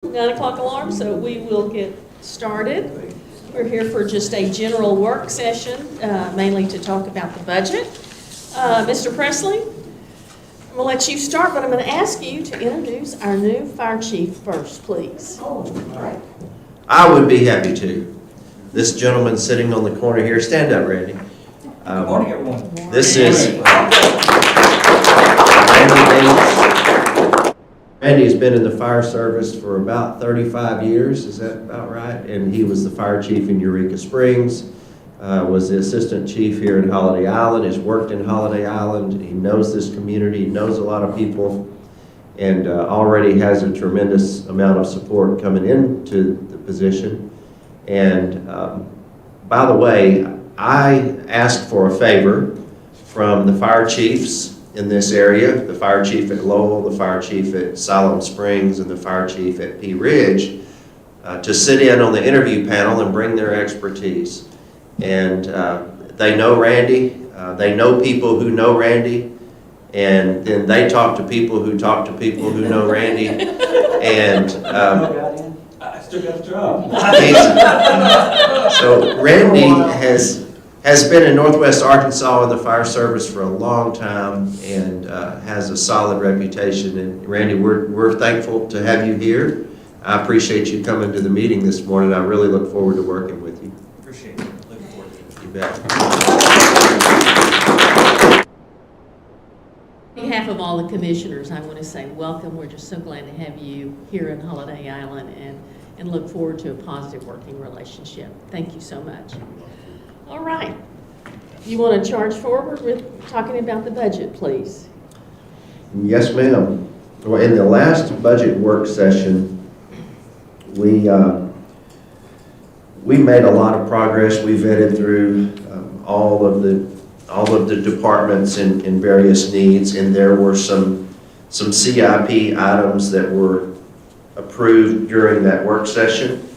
9 o'clock alarm, so we will get started. We're here for just a general work session, mainly to talk about the budget. Mr. Presley, I'm going to let you start, but I'm going to ask you to introduce our new fire chief first, please. I would be happy to. This gentleman sitting on the corner here, stand up, Randy. Good morning, everyone. This is Randy Davis. Randy's been in the fire service for about 35 years, is that about right? And he was the fire chief in Eureka Springs, was the assistant chief here in Holiday Island, has worked in Holiday Island. He knows this community, he knows a lot of people, and already has a tremendous amount of support coming into the position. And by the way, I asked for a favor from the fire chiefs in this area, the fire chief at Lowell, the fire chief at Siloam Springs, and the fire chief at Pea Ridge, to sit in on the interview panel and bring their expertise. And they know Randy, they know people who know Randy, and then they talk to people who talk to people who know Randy. And I still got the job. so Randy has been in Northwest Arkansas in the fire service for a long time and has a solid reputation. And Randy, we're thankful to have you here. I appreciate you coming to the meeting this morning. I really look forward to working with you. Appreciate it. Looking forward to it. You bet. On behalf of all the commissioners, I want to say welcome. We're just so glad to have you here in Holiday Island and look forward to a positive working relationship. Thank you so much. All right. You want to charge forward with talking about the budget, please? Yes, ma'am. Well, in the last budget work session, we made a lot of progress. We vetted through all of the departments and various needs, and there were some CIP items that were approved during that work session.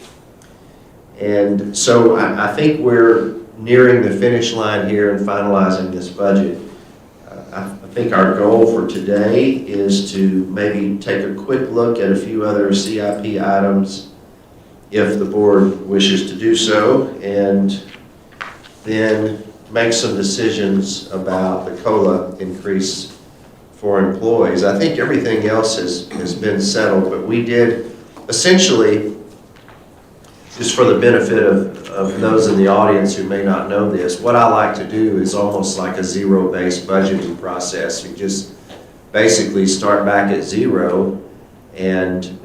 And so I think we're nearing the finish line here in finalizing this budget. I think our goal for today is to maybe take a quick look at a few other CIP items if the board wishes to do so, and then make some decisions about the COLA increase for employees. I think everything else has been settled, but we did essentially, just for the benefit of those in the audience who may not know this, what I like to do is almost like a zero-based budgeting process. You just basically start back at zero and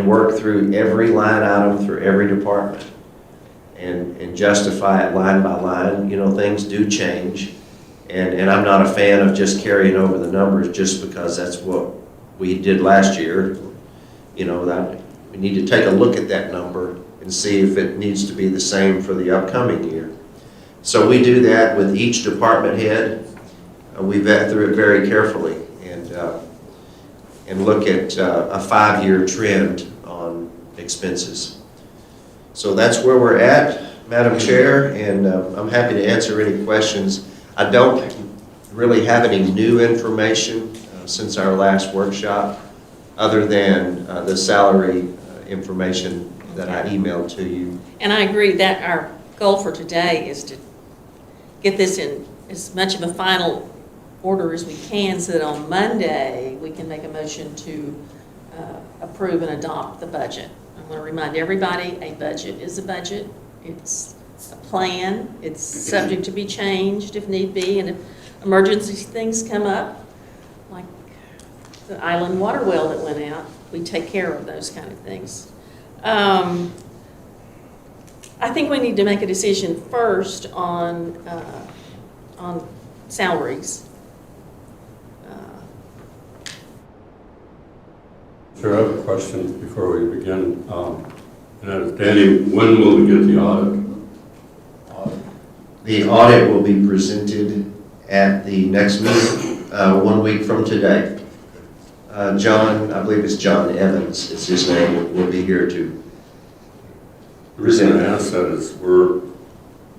work through every line item through every department and justify it line by line. You know, things do change, and I'm not a fan of just carrying over the numbers just because that's what we did last year. You know, that we need to take a look at that number and see if it needs to be the same for the upcoming year. So we do that with each department head. We vet through it very carefully and look at a 5-year trend on expenses. So that's where we're at, Madam Chair, and I'm happy to answer any questions. I don't really have any new information since our last workshop, other than the salary information that I emailed to you. And I agree that our goal for today is to get this in as much of a final order as we can so that on Monday we can make a motion to approve and adopt the budget. I want to remind everybody a budget is a budget. It's a plan. It's subject to be changed if need be, and if emergency things come up, like the island water well that went out, we take care of those kind of things. I think we need to make a decision first on salaries. Sure, I have a question before we begin. And that is, Danny, when will we get the audit? The audit will be presented at the next meeting, 1 week from today. John, I believe it's John Evans, it's his name, will be here to The reason I present. ask that is we're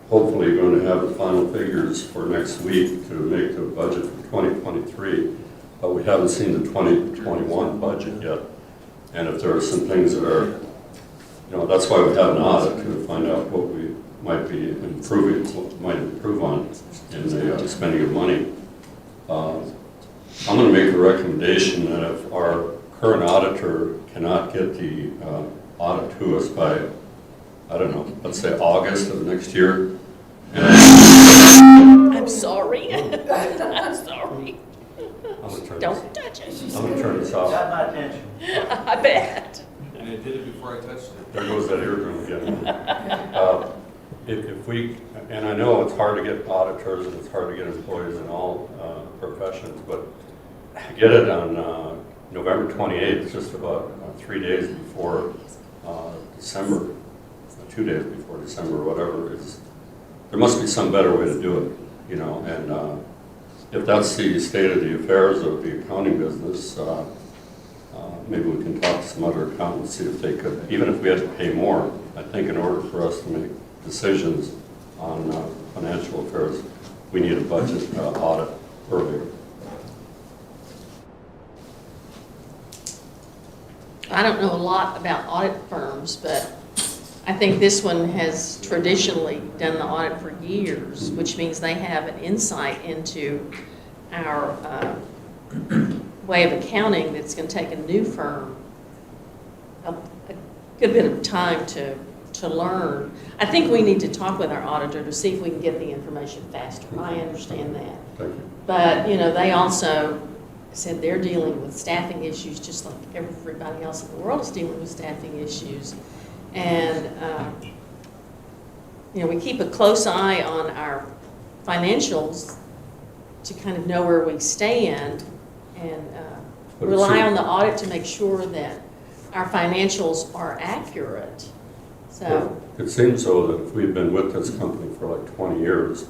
hopefully going to have the final figures for next week to make the budget for 2023, but we haven't seen the 2021 budget yet. And if there are some things that are, that's why we have an audit, to find out what we might be improving, what we might improve on in the spending of money. I'm going to make a recommendation that if our current auditor cannot get the audit to us by, I don't know, let's say August of next year. I'm sorry. I'm sorry. Don't touch it. I'm going to turn this off. Got my attention. I bet. And I did it before I touched it. There goes that eardrum again. If we, and I know it's hard to get auditors and it's hard to get employees in all professions, but get it on November 28th, just about 3 days before December, 2 days before December, whatever it is. There must be some better way to do it, and if that's the state of the affairs of the accounting business, maybe we can talk to some other accountants, see if they could, even if we had to pay more. I think in order for us to make decisions on financial affairs, we need a budget audit earlier. I don't know a lot about audit firms, but I think this one has traditionally done the audit for years, which means they have an insight into our way of accounting that's going to take a new firm a good bit of time to learn. I think we need to talk with our auditor to see if we can get the information faster. I understand that. Thank you. But, they also said they're dealing with staffing issues just like everybody else in the world is dealing with staffing issues. And, we keep a close eye on our financials to kind of know where we stand and rely on the audit to make sure that our financials are accurate. So It seems so that if we've been with this company for like 20 years,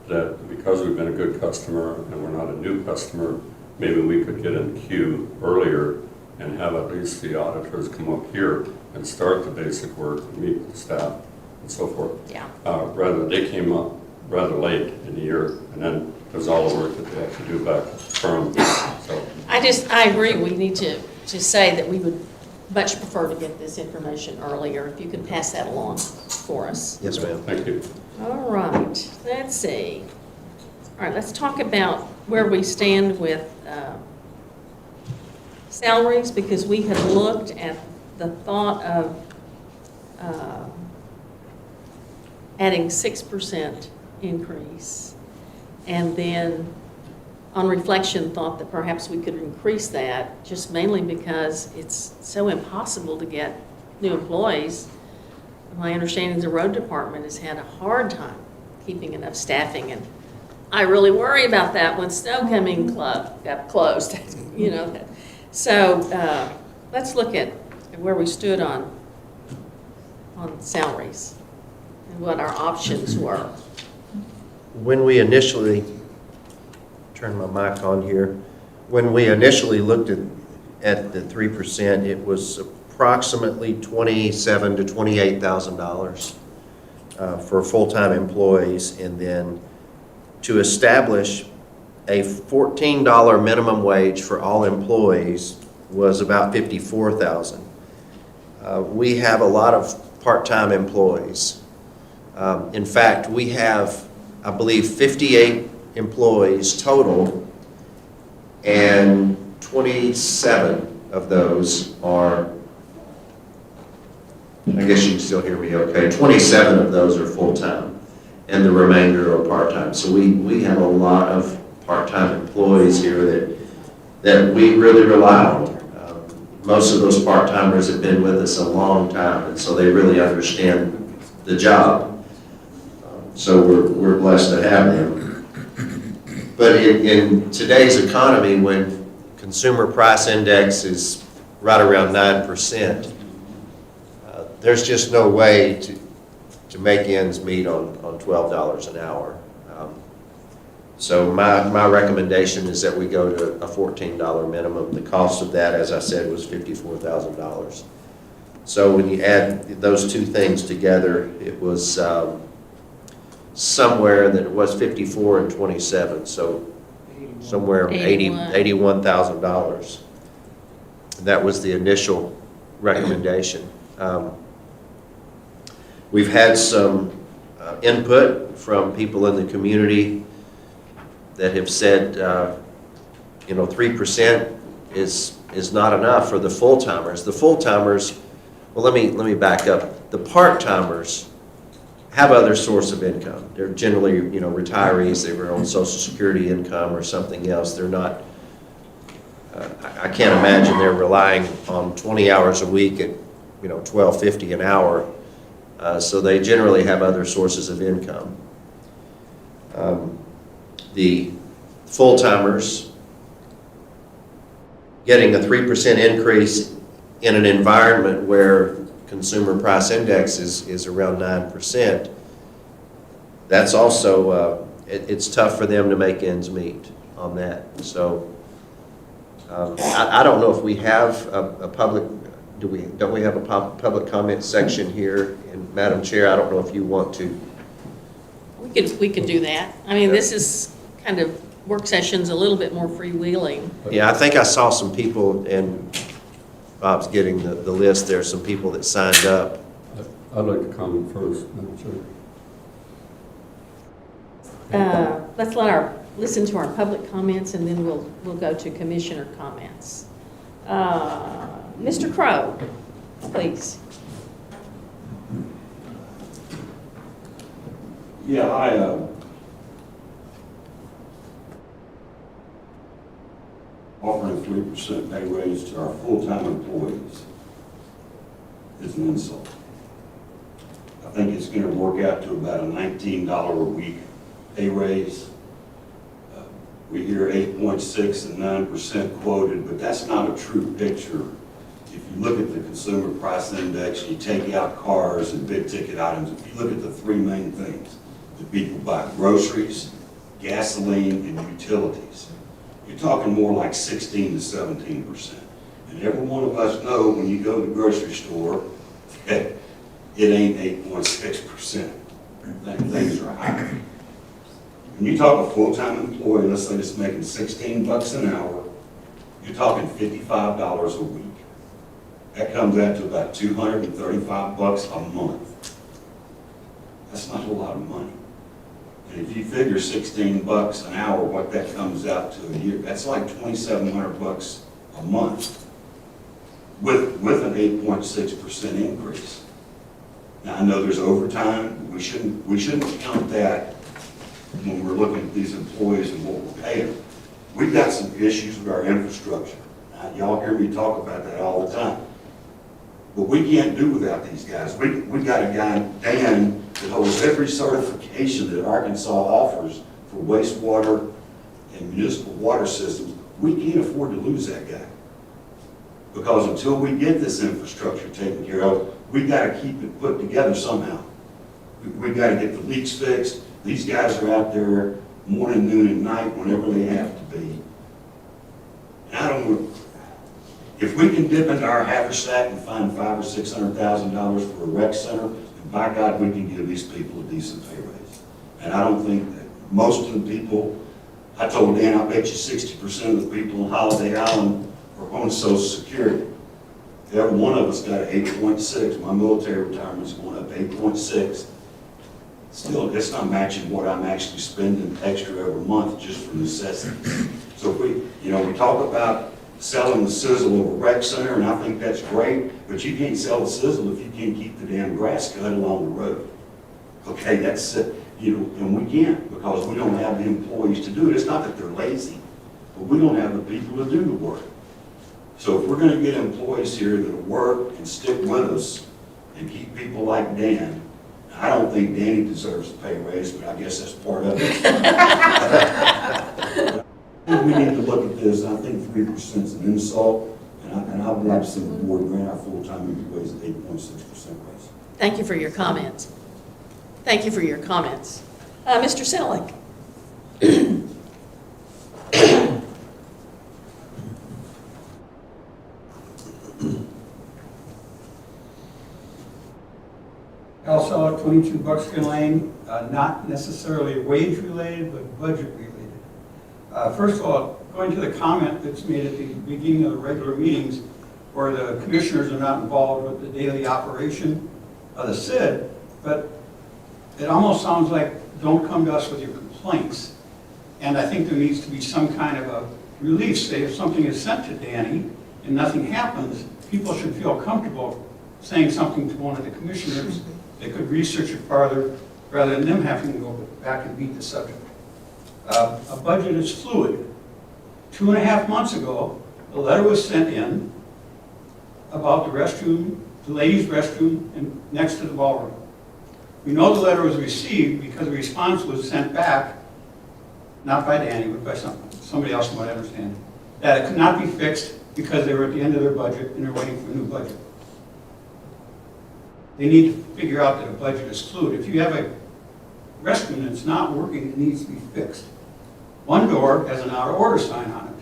that because we've been a good customer and we're not a new customer, maybe we could get in the queue earlier and have at least the auditors come up here and start the basic work, meet with the staff and so forth. yeah. Rather, they came up rather late in the year, and then there's all the work that they have to do back from. So I agree, we need to say that we would much prefer to get this information earlier, if you could pass that along for us. Yes, ma'am. thank you. All right, let's see. All right, let's talk about where we stand with salaries, because we had looked at the thought of adding 6% increase, and then on reflection thought that perhaps we could increase that, just mainly because it's so impossible to get new employees. My understanding is the road department has had a hard time keeping enough staffing, and I really worry about that when snow coming got closed, So let's look at where we stood on salaries and what our options were. When we initially, turn my mic on here, when we initially looked at the 3%, it was approximately $27,000 to $28,000 for full-time employees, and then to establish a $14 minimum wage for all employees was about $54,000. We have a lot of part-time employees. In fact, we have, I believe, 58 employees total, and 27 of those are, I guess you can still hear me okay, 27 of those are full-time, and the remainder are part-time. So we have a lot of part-time employees here that we really rely on. Most of those part-timers have been with us a long time, and so they really understand the job. So we're blessed to have them. But in today's economy, when consumer price index is right around 9%, there's just no way to make ends meet on $12 an hour. So my recommendation is that we go to a $14 minimum. The cost of that, as I said, was $54,000. So when you add those two things together, it was somewhere that it was 54 and 27, so somewhere $81,000. That was the initial recommendation. We've had some input from people in the community that have said, 3% is not enough for the full-timers. The full-timers, well, let me back up. The part-timers have other source of income. They're generally, retirees. They were on Social Security income or something else. They're not, I can't imagine they're relying on 20 hours a week at, $12.50 an hour. So they generally have other sources of income. The full-timers getting a 3% increase in an environment where consumer price index is around 9%, that's also, it's tough for them to make ends meet on that. So I don't know if we have a public, don't we have a public comment section here? And Madam Chair, I don't know if you want to. We can do that. I mean, this is kind of work sessions a little bit more freewheeling. Yeah, I think I saw some people, and Bob's getting the list there, some people that signed up. I'd like to comment first, Madam Chair. Let's listen to our public comments, and then we'll go to commissioner comments. Mr. Crowe, please. Yeah, offering a 3% pay raise to our full-time employees is an insult. I think it's going to work out to about a $19 a week pay raise. We hear 8.6 and 9% quoted, but that's not a true picture. If you look at the consumer price index, you take out cars and big ticket items, if you look at the three main things that people buy, groceries, gasoline, and utilities, you're talking more like 16 to 17%. And every one of us know when you go to the grocery store that it ain't 8.6%. Things are higher. When you talk a full-time employee, let's say it's making $16 an hour, you're talking $55 a week. That comes out to about $235 a month. That's not a lot of money. And if you figure $16 an hour, what that comes out to a year, that's like $2,700 a month with an 8.6% increase. Now I know there's overtime. We shouldn't count that when we're looking at these employees and what we're paying. We've got some issues with our infrastructure. Y'all hear me talk about that all the time. But we can't do without these guys. We got a guy, Dan, that holds every certification that Arkansas offers for wastewater and municipal water systems. We can't afford to lose that guy. Because until we get this infrastructure taken care of, we got to keep it put together somehow. We got to get the leaks fixed. These guys are out there morning, noon, and night whenever they have to be. And I don't know, if we can dip into our haversack and find $500,000 or $600,000 for a rec center, then by God, we can give these people a decent pay raise. And I don't think that most of the people, I told Dan, I bet you 60% of the people in Holiday Island are on Social Security. Every one of us got an 8.6. My military retirement's going up 8.6. Still, it's not matching what I'm actually spending extra every month just for necessities. So if we talk about selling the sizzle of a rec center, and I think that's great, but you can't sell the sizzle if you can't keep the damn grass cut along the road. Okay, that's it, and we can't because we don't have the employees to do it. It's not that they're lazy, but we don't have the people to do the work. So if we're going to get employees here that'll work and stick with us and keep people like Dan, I don't think Danny deserves a pay raise, but I guess that's part of it. We need to look at this. I think 3% is an insult, and I would like to see the board grant our full-time employees an 8.6% raise. Thank you for your comments. Thank you for your comments. Mr. Selick. Al Selick, 22 Buckskin Lane, not necessarily wage related, but budget related. First of all, going to the comment that's made at the beginning of the regular meetings, or the commissioners are not involved with the daily operation of the SID, but it almost sounds like, don't come to us with your complaints. And I think there needs to be some kind of a relief, say if something is sent to Danny and nothing happens, people should feel comfortable saying something to one of the commissioners. They could research it farther rather than them having to go back and beat the subject. A budget is fluid. 2.5 months ago, a letter was sent in about the restroom, the ladies' restroom, and next to the ballroom. We know the letter was received because the response was sent back, not by Danny, but by somebody else who might understand it, that it could not be fixed because they were at the end of their budget and they're waiting for a new budget. They need to figure out that a budget is fluid. If you have a restroom that's not working, it needs to be fixed. One door has an out of order sign on it.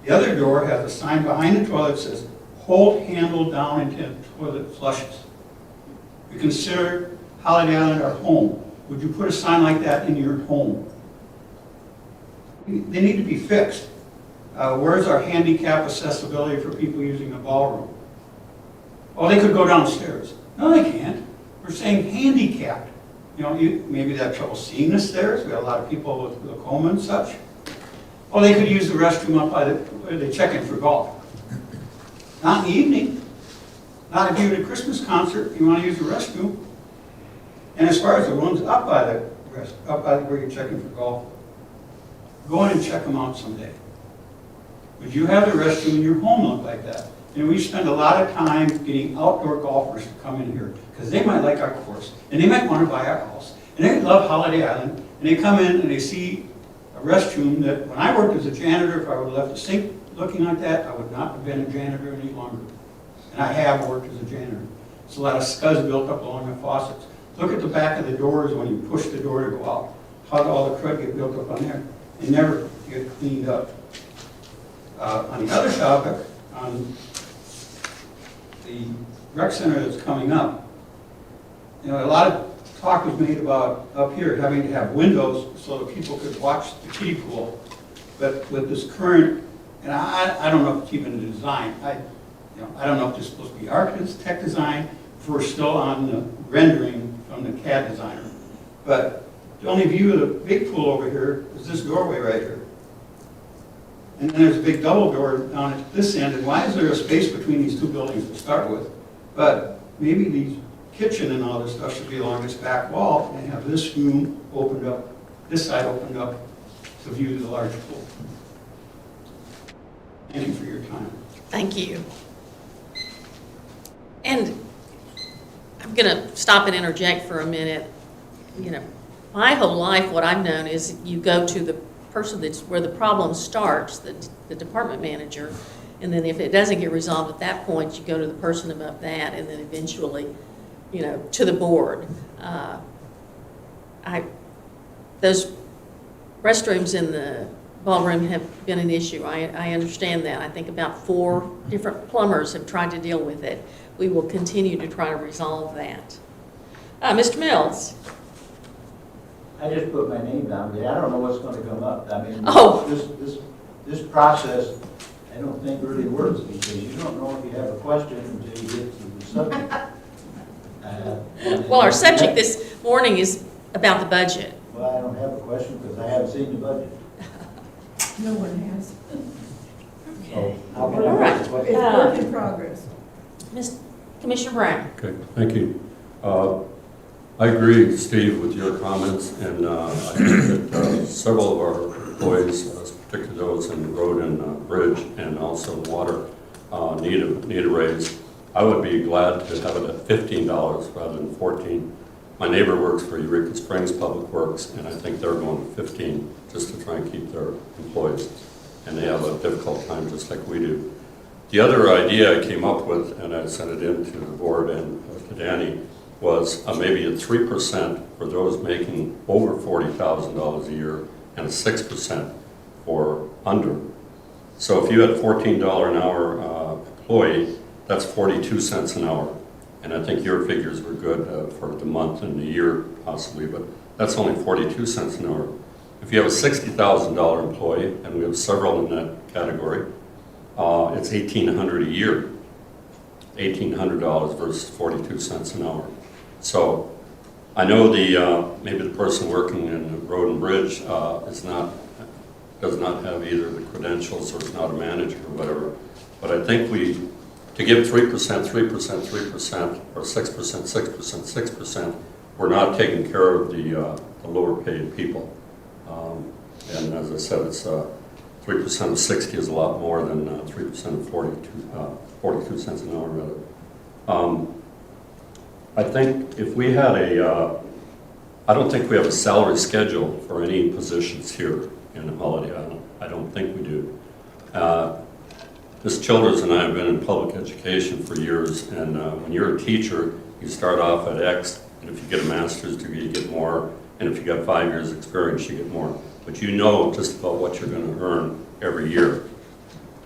The other door has a sign behind the toilet that says, hold handle down until toilet flushes. We consider Holiday Island our home. Would you put a sign like that in your home? They need to be fixed. Where's our handicap accessibility for people using the ballroom? Oh, they could go downstairs. No, they can't. We're saying handicapped. You know, maybe they have trouble seeing the stairs. We have a lot of people with glaucoma and such. Oh, they could use the restroom up by where they check in for golf. Not in the evening. Not if you're at a Christmas concert, you want to use the restroom. And as far as the ones up by where you're checking for golf, go in and check them out someday. Would you have the restroom in your home look like that? And we spend a lot of time getting outdoor golfers to come in here because they might like our course and they might want to buy our house and they love Holiday Island and they come in and they see a restroom that when I worked as a janitor, if I would have left the sink looking like that, I would not have been a janitor any longer. And I have worked as a janitor. It's a lot of scuzz built up along the faucets. Look at the back of the doors when you push the door to go out. How all the crud get built up on there. They never get cleaned up. On the other topic, on the rec center that's coming up, you know, a lot of talk was made about up here having to have windows so that people could watch the kiddie pool. But with this current, and I don't know if it's even a design. I don't know if it's supposed to be architect design, if we're still on the rendering from the CAD designer. But the only view of the big pool over here is this doorway right here. And then there's a big double door down at this end, and why is there a space between these two buildings to start with? But maybe the kitchen and all this stuff should be along this back wall and have this room opened up, this side opened up to view the large pool. Thank you for your time. Thank you. And I'm going to stop and interject for a minute. You know, my whole life, what I've known is you go to the person that's where the problem starts, the department manager, and then if it doesn't get resolved at that point, you go to the person above that, and then eventually, you know, to the board. Those restrooms in the ballroom have been an issue. I understand that. I think about 4 different plumbers have tried to deal with it. We will continue to try to resolve that. Mr. Mills. I just put my name down, but I don't know what's going to come up. I mean, Oh. this process, I don't think really works because you don't know if you have a question until you get to the subject. Well, our subject this morning is about the budget. Well, I don't have a question because I haven't seen the budget. No one has. So how can I All right. ask a question? It's work in progress. Commissioner Brown. Okay, thank you. I agree, Steve, with your comments, and I think that several of our employees, particularly those in the road and bridge and also water, need a raise. I would be glad to have it at $15 rather than $14. My neighbor works for Eureka Springs Public Works, and I think they're going to 15 just to try and keep their employees, and they have a difficult time just like we do. The other idea I came up with, and I sent it in to the board and to Danny, was maybe a 3% for those making over $40,000 a year and a 6% for under. So if you had a $14 an hour employee, that's 42 cents an hour. And I think your figures were good for the month and the year possibly, but that's only 42 cents an hour. If you have a $60,000 employee, and we have several in that category, it's $1,800 a year. $1,800 versus 42 cents an hour. So I know maybe the person working in the road and bridge does not have either the credentials or is not a manager or whatever. But I think to give 3%, 3%, 3%, or 6%, 6%, 6%, we're not taking care of the lower paid people. And as I said, it's 3% of 60 is a lot more than 3% of 42 cents an hour rather. I think if we had I don't think we have a salary schedule for any positions here in Holiday Island. I don't think we do. Ms. Childers and I have been in public education for years, and when you're a teacher, you start off at X, and if you get a master's degree, you get more, and if you got 5 years experience, you get more. But you know just about what you're going to earn every year.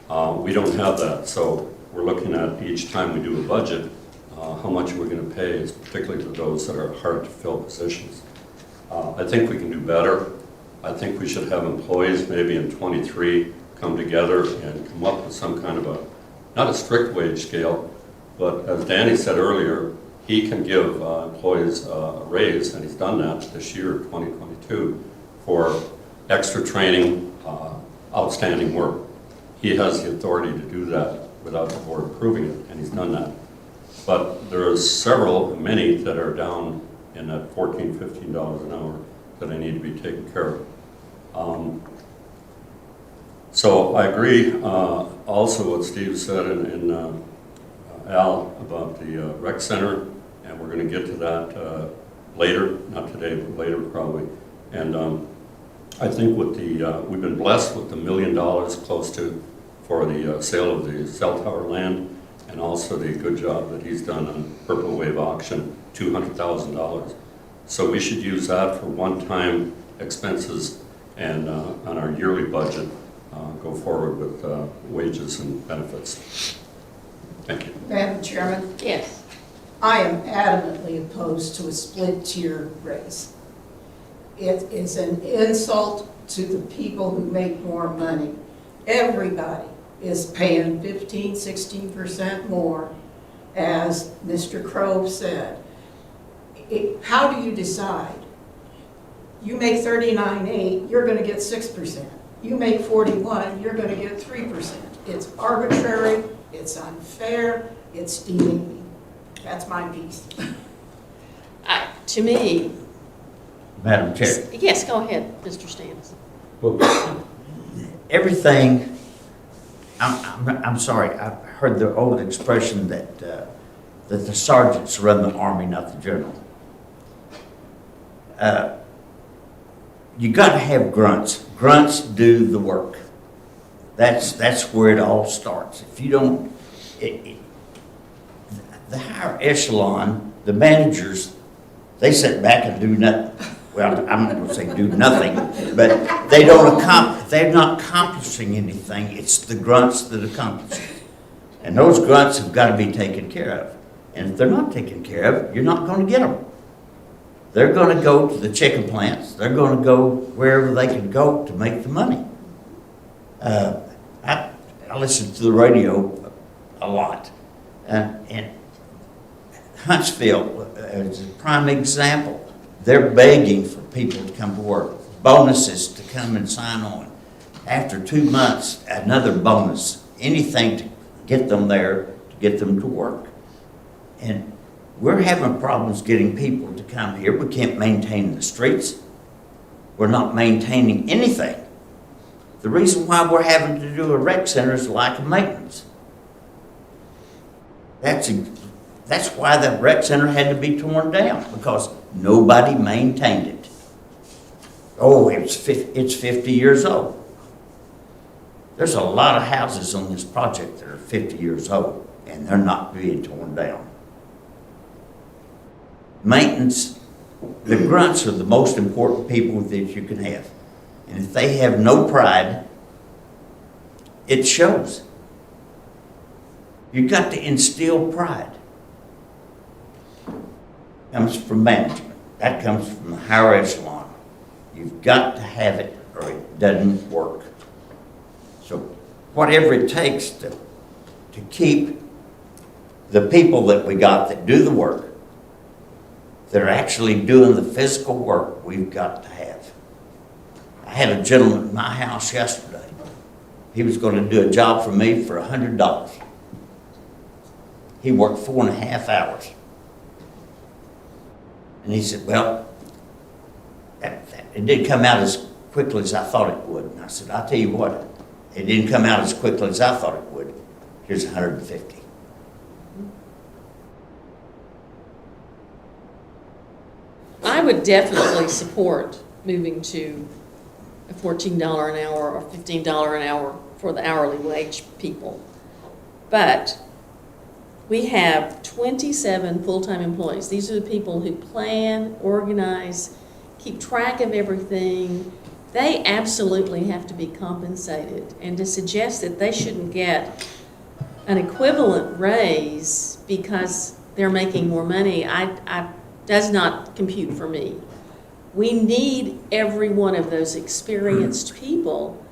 We don't have that, so we're looking at each time we do a budget, how much we're going to pay, particularly for those that are hard to fill positions. I think we can do better. I think we should have employees maybe in 23 come together and come up with some kind of not a strict wage scale, but as Danny said earlier, he can give employees a raise, and he's done that this year, 2022, for extra training, outstanding work. He has the authority to do that without the board approving it, and he's done that. But there are many that are down in that $14, $15 an hour that I need to be taken care of. So I agree also what Steve said and Al about the rec center, and we're going to get to that later, not today, but later probably. And I think with we've been blessed with the $1 million close to for the sale of the cell tower land, and also the good job that he's done on Purple Wave auction, $200,000. So we should use that for one-time expenses and on our yearly budget, go forward with wages and benefits. Thank you. Madam Chairman, Yes. I am adamantly opposed to a split tier raise. It is an insult to the people who make more money. Everybody is paying 15, 16% more, as Mr. Crowe said. How do you decide? You make 39.8, you're going to get 6%. You make 41, you're going to get 3%. It's arbitrary, it's unfair, it's demeaning. That's my piece. To me, Madam Chair, yes, go ahead, Mr. Stans. everything, I'm sorry, I've heard the old expression that the sergeants run the army, not the general. You got to have grunts. Grunts do the work. That's where it all starts. If you don't, the higher echelon, the managers, they sit back and do nothing. Well, I'm not going to say do nothing, but they're not accomplishing anything. It's the grunts that accomplish it. And those grunts have got to be taken care of. And if they're not taken care of, you're not going to get them. They're going to go to the chicken plants. They're going to go wherever they can go to make the money. I listen to the radio a lot. And Huntsville is a prime example. They're begging for people to come to work. Bonuses to come and sign on. After 2 months, another bonus. Anything to get them there, to get them to work. And we're having problems getting people to come here. We can't maintain the streets. We're not maintaining anything. The reason why we're having to do a rec center is lack of maintenance. That's why the rec center had to be torn down, because nobody maintained it. Oh, it's 50 years old. There's a lot of houses on this project that are 50 years old, and they're not being torn down. Maintenance, the grunts are the most important people that you can have. And if they have no pride, it shows. You've got to instill pride. It comes from management. That comes from the higher echelon. You've got to have it or it doesn't work. So whatever it takes to keep the people that we got that do the work, they're actually doing the physical work we've got to have. I had a gentleman at my house yesterday. He was going to do a job for me for $100. He worked 4.5 hours. And he said, well, it didn't come out as quickly as I thought it would. And I said, I'll tell you what, it didn't come out as quickly as I thought it would. Here's 150. I would definitely support moving to a $14 an hour or $15 an hour for the hourly wage people. But we have 27 full-time employees. These are the people who plan, organize, keep track of everything. They absolutely have to be compensated. And to suggest that they shouldn't get an equivalent raise because they're making more money, does not compute for me. We need every one of those experienced people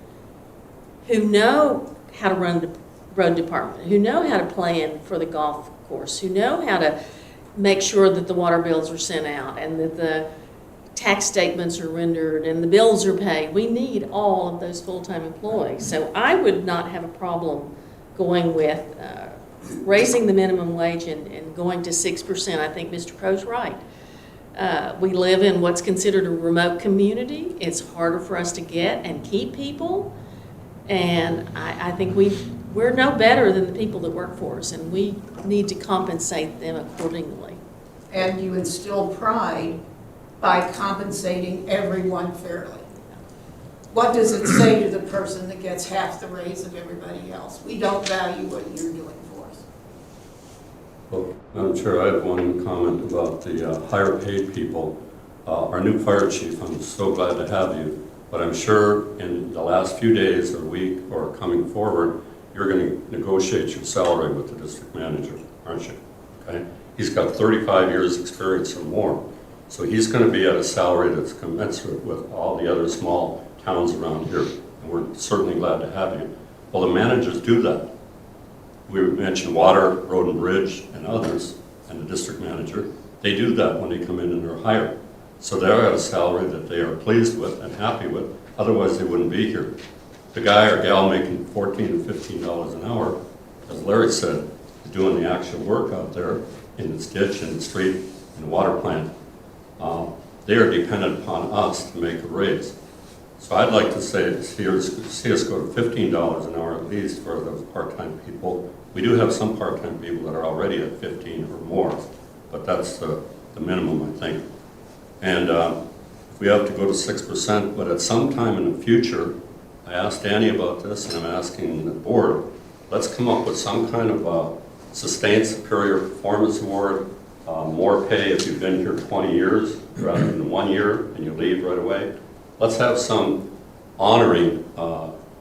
who know how to run the road department, who know how to plan for the golf course, who know how to make sure that the water bills are sent out and that the tax statements are rendered and the bills are paid. We need all of those full-time employees. So I would not have a problem going with raising the minimum wage and going to 6%. I think Mr. Crowe's right. We live in what's considered a remote community. It's harder for us to get and keep people. And I think we're no better than the people that work for us, and we need to compensate them accordingly. And you instill pride by compensating everyone fairly. What does it say to the person that gets half the raise of everybody else? We don't value what you're doing for us. Well, Madam Chair, I have one comment about the higher paid people. Our new fire chief, I'm so glad to have you, but I'm sure in the last few days or week or coming forward, you're going to negotiate your salary with the district manager, aren't you? Okay? He's got 35 years experience or more. So he's going to be at a salary that's commensurate with all the other small towns around here. And we're certainly glad to have you. Well, the managers do that. We mentioned water, road and bridge, and others, and the district manager. They do that when they come in and they're hired. So they're at a salary that they are pleased with and happy with. Otherwise, they wouldn't be here. The guy or gal making $14 and $15 an hour, as Larry said, doing the actual work out there in the ditch and the street and the water plant, they are dependent upon us to make a raise. So I'd like to see us go to $15 an hour at least for those part-time people. We do have some part-time people that are already at 15 or more, but that's the minimum, I think. And we have to go to 6%, but at some time in the future, I asked Danny about this, and I'm asking the board, let's come up with some kind of a sustained superior performance award, more pay if you've been here 20 years rather than 1 year and you leave right away. Let's have some honoring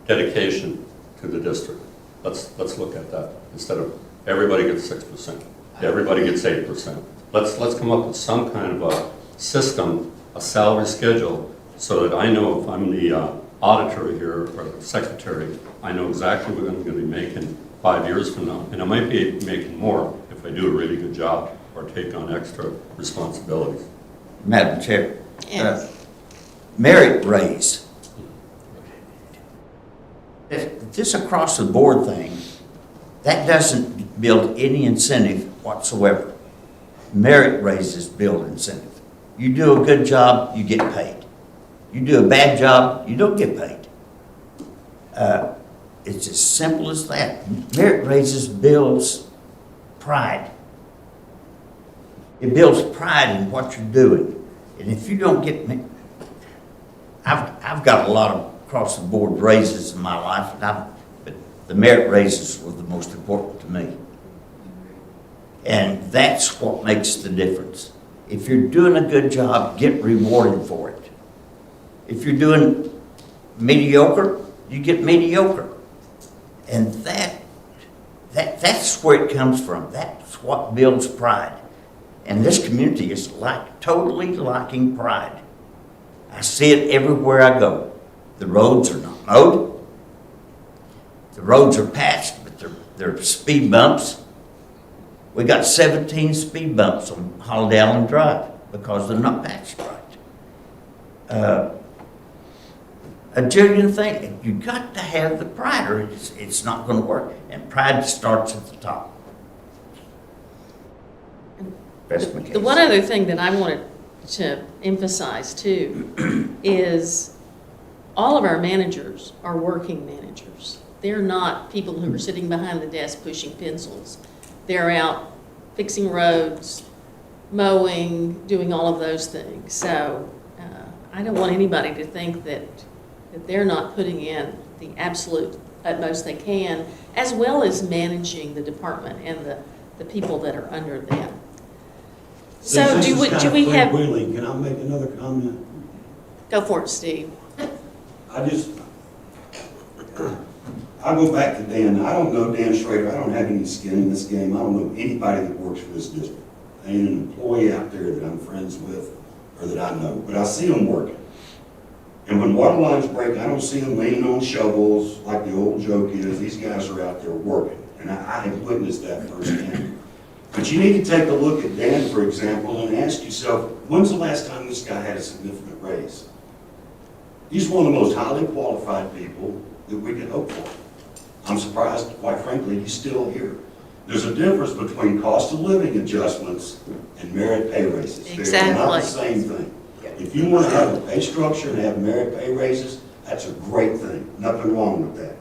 dedication to the district. Let's look at that instead of everybody gets 6%, everybody gets 8%. Let's come up with some kind of a system, a salary schedule, so that I know if I'm the auditor here or the secretary, I know exactly what I'm going to be making 5 years from now, and I might be making more if I do a really good job or take on extra responsibilities. Madam Chair. Yes. Merit raise. This across the board thing, that doesn't build any incentive whatsoever. Merit raises build incentive. You do a good job, you get paid. You do a bad job, you don't get paid. It's as simple as that. Merit raises builds pride. It builds pride in what you're doing. And if you don't get me, I've got a lot of across the board raises in my life, but the merit raises were the most important to me. And that's what makes the difference. If you're doing a good job, get rewarded for it. If you're doing mediocre, you get mediocre. And that's where it comes from. That's what builds pride. And this community is totally lacking pride. I see it everywhere I go. The roads are not mowed. The roads are patched, but they're speed bumps. We got 17 speed bumps on Holiday Island Drive because they're not patched right. A jillion thing, you got to have the pride or it's not gonna work. And pride starts at the top. That's my case. The one other thing that I wanted to emphasize too is all of our managers are working managers. They're not people who are sitting behind the desk pushing pencils. They're out fixing roads, mowing, doing all of those things. So I don't want anybody to think that they're not putting in the absolute utmost they can, as well as managing the department and the people that are under them. So Since do this is we kinda have, freewheeling, can I make another comment? go for it, Steve. I go back to Dan. I don't know Dan Schrader. I don't have any skin in this game. I don't know anybody that works for this district. I ain't an employee out there that I'm friends with or that I know, but I see them working. And when water lines break, I don't see them leaning on shovels like the old joke is. These guys are out there working, and I have witnessed that firsthand. But you need to take a look at Dan, for example, and ask yourself, when's the last time this guy had a significant raise? He's one of the most highly qualified people that we could hope for. I'm surprised, quite frankly, he's still here. There's a difference between cost of living adjustments and merit pay raises. They're not the Exactly. same thing. If you want to have a pay structure and have merit pay raises, that's a great thing. Nothing wrong with that.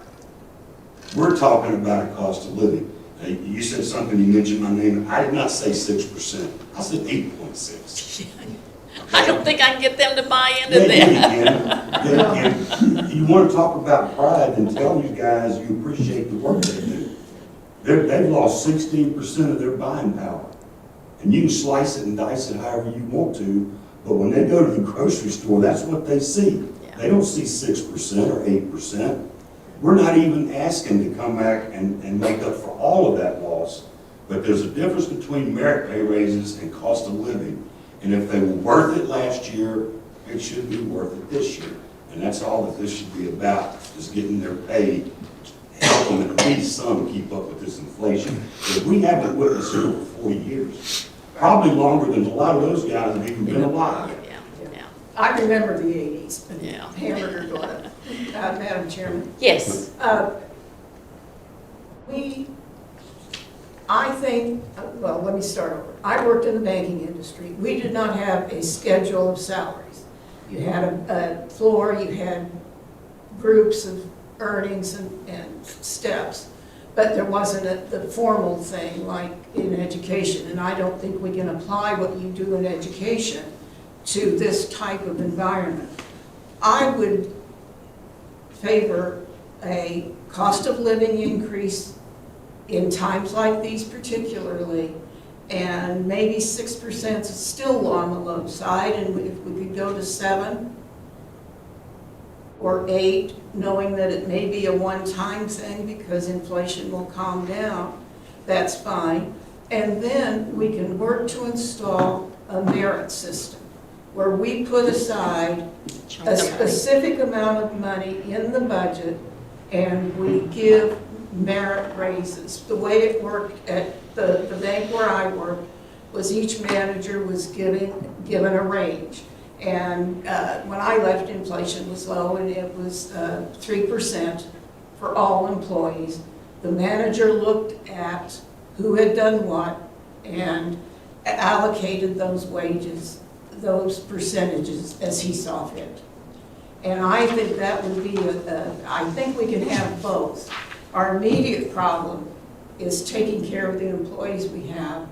We're talking about a cost of living. Now, you said something, you mentioned my name. I did not say 6%. I said 8.6. I don't think I can get them to buy Yeah, into that. you can. You want to talk about pride, then tell you guys you appreciate the work they do. They've lost 16% of their buying power. And you can slice it and dice it however you want to, but when they go to the grocery store, that's what they see. Yeah. They don't see 6% or 8%. We're not even asking to come back and make up for all of that loss, but there's a difference between merit pay raises and cost of living. And if they were worth it last year, it should be worth it this year. And that's all that this should be about, is getting their pay, help them at least some keep up with this inflation. But we haven't witnessed it for 40 years, probably longer than a lot of those guys have even been alive. Yeah, yeah. I remember the 80s, and Yeah. hamburger going up. Madam Chairman, Yes, I think, well, let me start over. I worked in the banking industry. We did not have a schedule of salaries. You had a floor, you had groups of earnings and steps, but there wasn't the formal thing like in education. And I don't think we can apply what you do in education to this type of environment. I would favor a cost of living increase in times like these particularly, and maybe 6% is still on the low side, and if we could go to 7 or 8, knowing that it may be a one-time thing because inflation will calm down, that's fine. And then we can work to install a merit system where we put aside a specific amount of money in the budget and we give merit raises. The way it worked at the bank where I worked was each manager was given a range. And when I left, inflation was low and it was 3% for all employees. The manager looked at who had done what and allocated those wages, those percentages as he saw fit. And I think that would be, I think we can have both. Our immediate problem is taking care of the employees we have,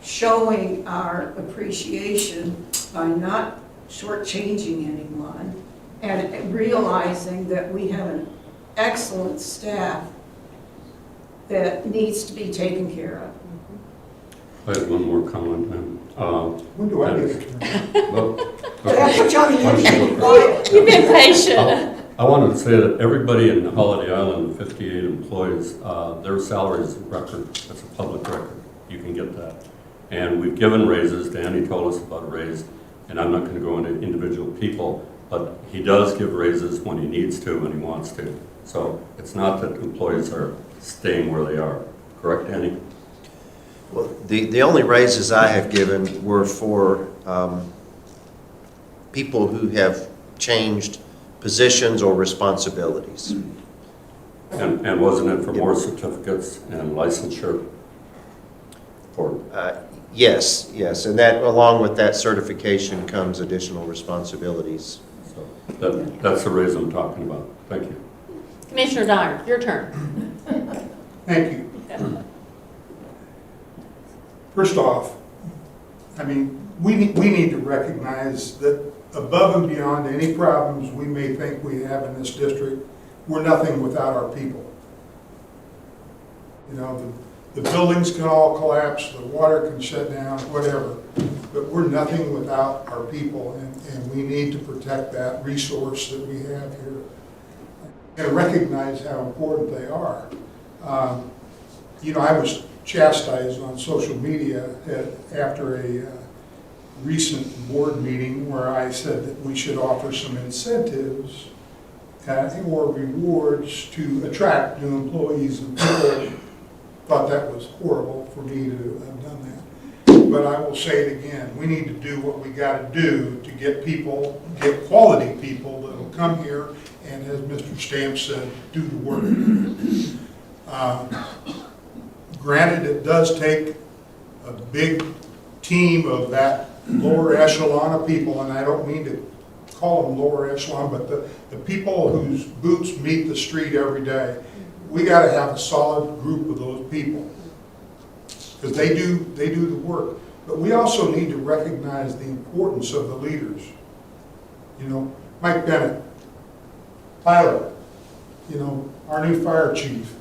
showing our appreciation by not shortchanging anyone, and realizing that we have an excellent staff that needs to be taken care of. I have one more comment, ma'am. When do I get it? Well, But that's what Johnny, you've been patient. I wanted to say that everybody in Holiday Island, 58 employees, their salaries record, that's a public record. You can get that. And we've given raises. Danny told us about a raise, and I'm not going to go into individual people, but he does give raises when he needs to and he wants to. So it's not that employees are staying where they are. Correct, Danny? Well, the only raises I have given were for people who have changed positions or responsibilities. And wasn't it for more certificates and licensure? For, Yes, yes, and that, along with that certification comes additional responsibilities. so that's the reason I'm talking about. Thank you. Commissioner Dyer, your turn. Thank you. First off, I mean, we need to recognize that above and beyond any problems we may think we have in this district, we're nothing without our people. You know, the buildings can all collapse, the water can shut down, whatever, but we're nothing without our people, and we need to protect that resource that we have here and recognize how important they are. You know, I was chastised on social media after a recent board meeting where I said that we should offer some incentives or rewards to attract new employees, and people thought that was horrible for me to have done that. But I will say it again, we need to do what we got to do to get people, get quality people that will come here and, as Mr. Stamp said, do the work. Granted, it does take a big team of that lower echelon of people, and I don't mean to call them lower echelon, but the people whose boots meet the street every day. We got to have a solid group of those people, because they do the work. But we also need to recognize the importance of the leaders. You know, Mike Bennett, Tyler, you know, our new fire chief,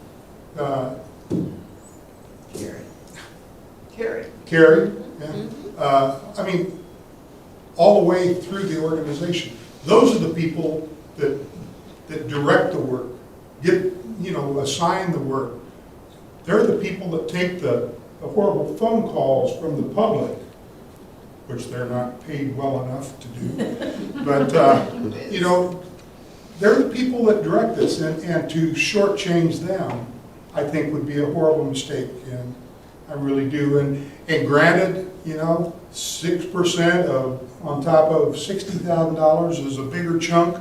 Carrie, yeah. I mean, all the way through the organization. Those are the people that direct the work, assign the work. They're the people that take the horrible phone calls from the public, which they're not paid well enough to do. But, they're the people that direct this, and to shortchange them, I think would be a horrible mistake, and I really do. And granted, 6% on top of $60,000 is a bigger chunk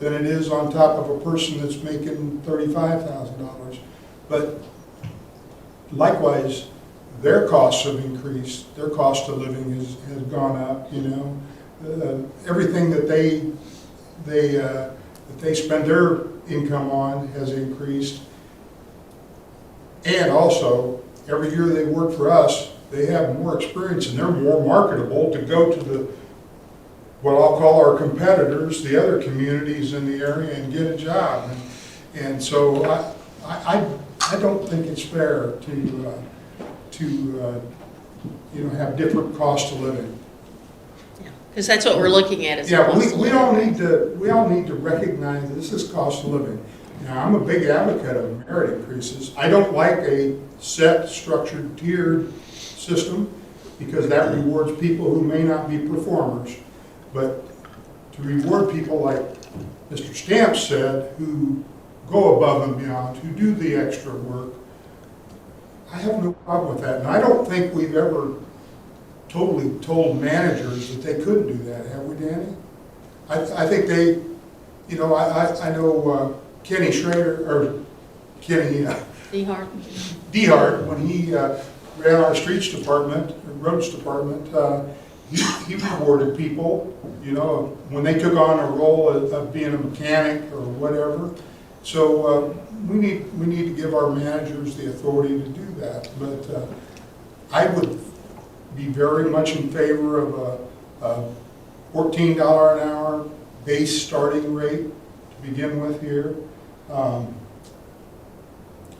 than it is on top of a person that's making $35,000. But likewise, their costs have increased. Their cost of living has gone up. Everything that they spend their income on has increased. And also, every year they work for us, they have more experience and they're more marketable to go to what I'll call our competitors, the other communities in the area, and get a job. And so I don't think it's fair to have different cost of living. Because that's what we're looking at. Is Yeah, we all need to recognize this is cost of living. Now, I'm a big advocate of merit increases. I don't like a set, structured, tiered system, because that rewards people who may not be performers. But to reward people like Mr. Stamp said, who go above and beyond, who do the extra work, I have no problem with that. And I don't think we've ever totally told managers that they couldn't do that, have we, Danny? I think they, I know Kenny Schrader, or Kenny Dehart, when he ran our streets department, roads department, he rewarded people, when they took on a role of being a mechanic or whatever. So we need to give our managers the authority to do that. But I would be very much in favor of a $14 an hour base starting rate to begin with here.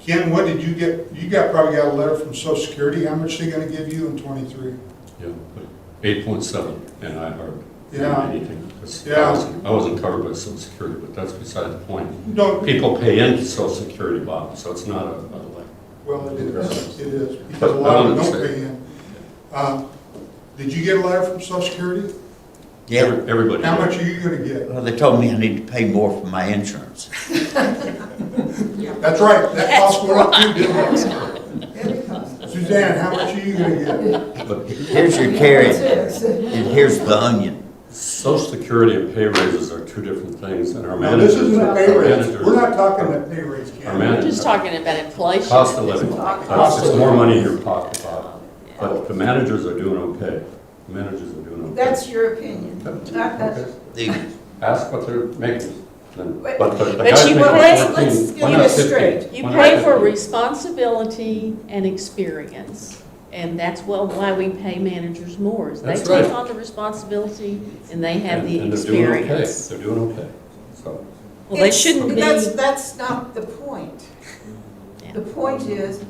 Ken, what did you get? You probably got a letter from Social Security. How much are they going to give you in 23? Yeah, 8.7, and I heard Yeah. anything. Yeah. I wasn't covered by Social Security, but that's beside the point. No. People pay into Social Security, Bob, so it's not a Well, it is, because a lot of them don't pay in. Did you get a letter from Social Security? Yeah. Everybody. How much are you going to get? Well, they told me I need to pay more for my insurance. That's right, that cost went up too, didn't it? So Suzanne, how much are you gonna get? But Here's your carrot, and here's the onion. Social Security and pay raises are two different things, and our No, this managers. isn't a pay our raise. managers- We're not talking about pay raise, Our Ken. We're managers- just talking about inflation. Cost of living. Cost It's of more living. money you're talking about, but the managers are doing okay. The managers are doing okay. That's your opinion. Okay. The, Ask what they're making, then, But- but the but guys you- making well, let's 14, get why it not straight. 15? You Why not pay for 15? responsibility and experience, and that's why we pay managers more. is They That's take right. on the responsibility and they have the And they're doing okay. experience. They're doing okay, so. Well, they It's- shouldn't be. That's not the point. Yeah. The point is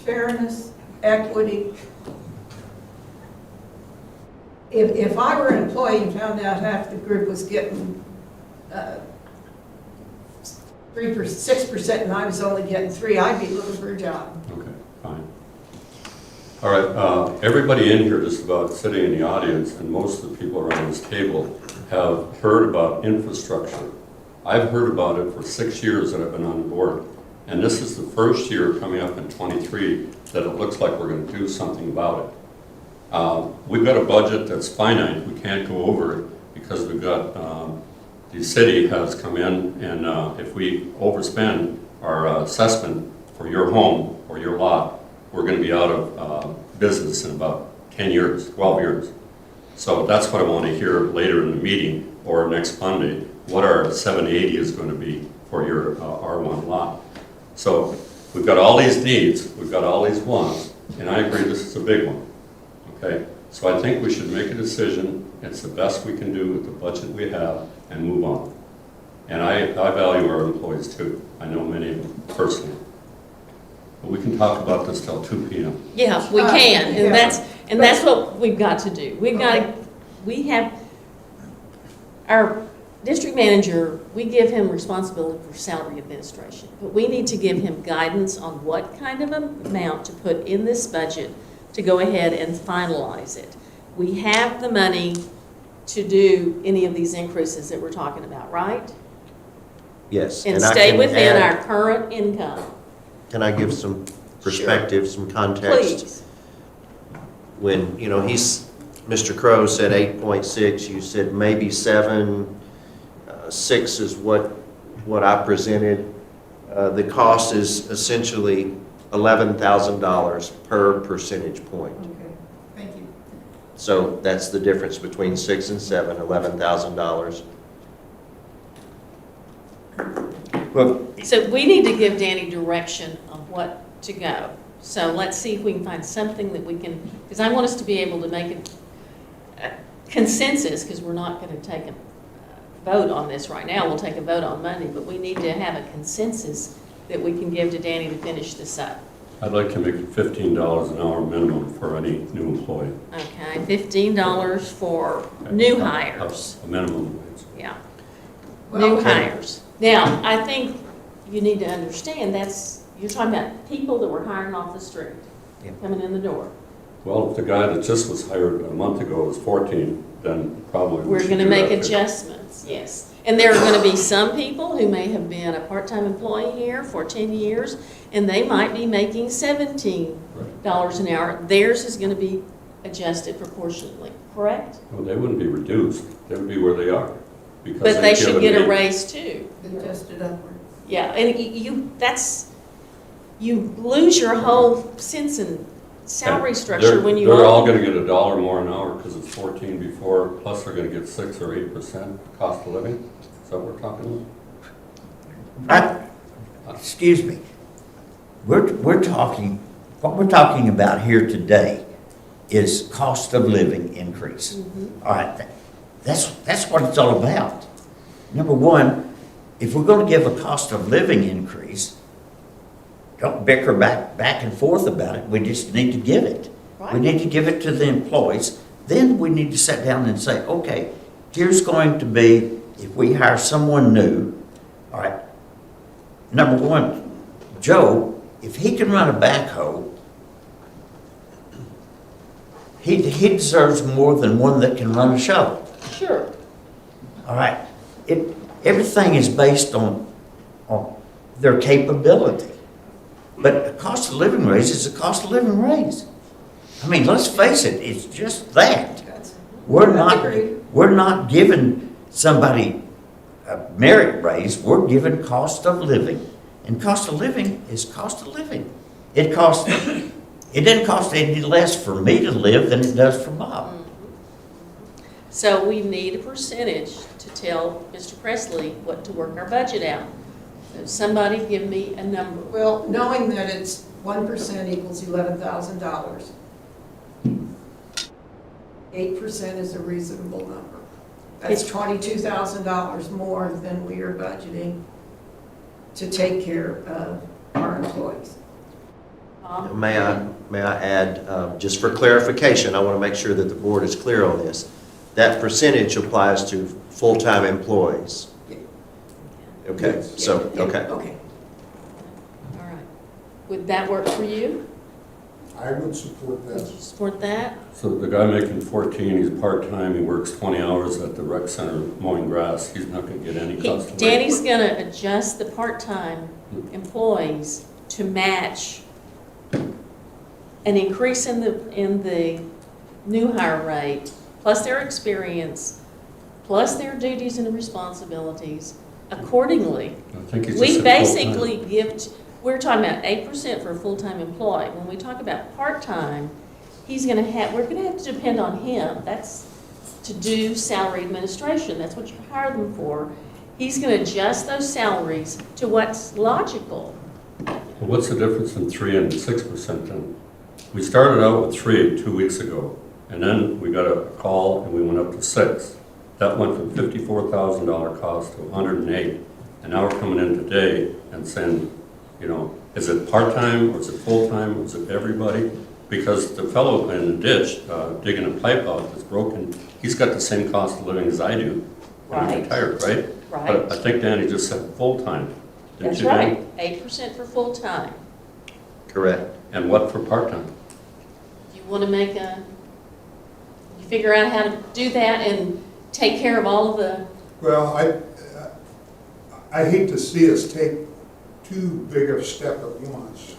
fairness, equity. If I were an employee and found out half the group was getting 6% and I was only getting 3%, I'd be looking for a job. Okay, fine. All right, everybody in here just about sitting in the audience, and most of the people around this table have heard about infrastructure. I've heard about it for 6 years that I've been on the board, and this is the first year coming up in '23 that it looks like we're going to do something about it. We've got a budget that's finite, we can't go over it because we've got, the city has come in and if we overspend our assessment for your home or your lot, we're going to be out of business in about 10 years, 12 years. So that's what I want to hear later in the meeting or next Monday, what our 780 is going to be for your R1 lot. So we've got all these needs, we've got all these wants, and I agree this is a big one. Okay, so I think we should make a decision. It's the best we can do with the budget we have and move on. And I value our employees too. I know many of them personally. But we can talk about this till 2 p.m. Yeah, we can, Yeah. and that's what we've got to do. We have, our district manager, we give him responsibility for salary administration, but we need to give him guidance on what kind of amount to put in this budget to go ahead and finalize it. We have the money to do any of these increases that we're talking about, right? yes. And I stay can within add- our current income. Can I give some perspective, some context? Please. When, Mr. Crow said 8.6, you said maybe 7, 6 is what I presented. The cost is essentially $11,000 per percentage point. Okay, thank you. So that's the difference between 6 and 7, $11,000. Well, So we need to give Danny direction on what to go. So let's see if we can find something that we can, because I want us to be able to make a consensus, because we're not going to take a vote on this right now. We'll take a vote on Monday, but we need to have a consensus that we can give to Danny to finish this up. I'd like to make it $15 an hour minimum for any new employee. Okay, $15 for new hires. A minimum wage. Yeah, Well, new okay. hires. Now, I think you need to understand you're talking about people that were hiring off the street, Yeah. coming in the door. Well, if the guy that just was hired a month ago was 14, then probably we We're should gonna do make that too. adjustments, yes. And there are gonna be some people who may have been a part-time employee here for 10 years, and they might be making $17 an hour. Theirs is gonna be adjusted proportionately, correct? Well, they wouldn't be reduced, they would be where they are. because But they they've should given get a me- raise too. Adjusted upward. Yeah, and you lose your whole sense in salary structure They're- when you. They're all gonna get $1 more an hour because it's 14 before, plus they're gonna get 6 or 8% cost of living. Is that what we're talking excuse me, we're talking, what we're talking about here today is cost of living increase. Mhm. All right, that's what it's all about. Number one, if we're gonna give a cost of living increase, don't bicker back and forth about it, we just need to give it. We Right. need to give it to the employees, then we need to sit down and say, okay, here's going to be, if we hire someone new, all right, number one, Joe, if he can run a backhoe, he deserves more than one that can run a shovel. Sure. All right, everything is based on their capability. But a cost of living raise is a cost of living raise. I mean, let's face it, it's just that. We're not giving somebody a merit raise, we're giving cost of living. And cost of living is cost of living. It didn't cost any less for me to live than it does for Bob. So we need a percentage to tell Mr. Presley what to work our budget out. So somebody give me a number. Well, knowing that it's 1% equals $11,000, 8% is a reasonable number. That's $22,000 more than we are budgeting to take care of our employees. May I add, just for clarification, I want to make sure that the board is clear on this. That percentage applies to full-time employees. Okay, so, okay. Okay. All right. Would that work for you? I would support Would that. you support that? So the guy making 14, he's part-time, he works 20 hours at the rec center mowing grass, he's not gonna get any cost of living. Danny's gonna adjust the part-time employees to match an increase in the new hire rate, plus their experience, plus their duties and responsibilities accordingly. I think he's just We said basically we're talking about 8% for a full-time employee. When we talk about part-time, we're gonna have to depend on him. That's to do salary administration. That's what you hire them for. He's gonna adjust those salaries to what's logical. Well, what's the difference in 3 and 6% then? We started out with 3 2 weeks ago, and then we got a call and we went up to 6. That went from $54,000 cost to $108. And now we're coming in today and saying, you know, is it part-time or is it full-time or is it everybody? Because the fellow in the ditch digging a pipe out that's broken, he's got the same cost of living as I do when I'm Right. retired, right? Right. But I think Danny just said full-time. Didn't That's you, Danny? right, 8% for full-time. Correct. And what for part-time? You want to you figure out how to do that and take care of all of the, Well, I hate to see us take too big of a step at once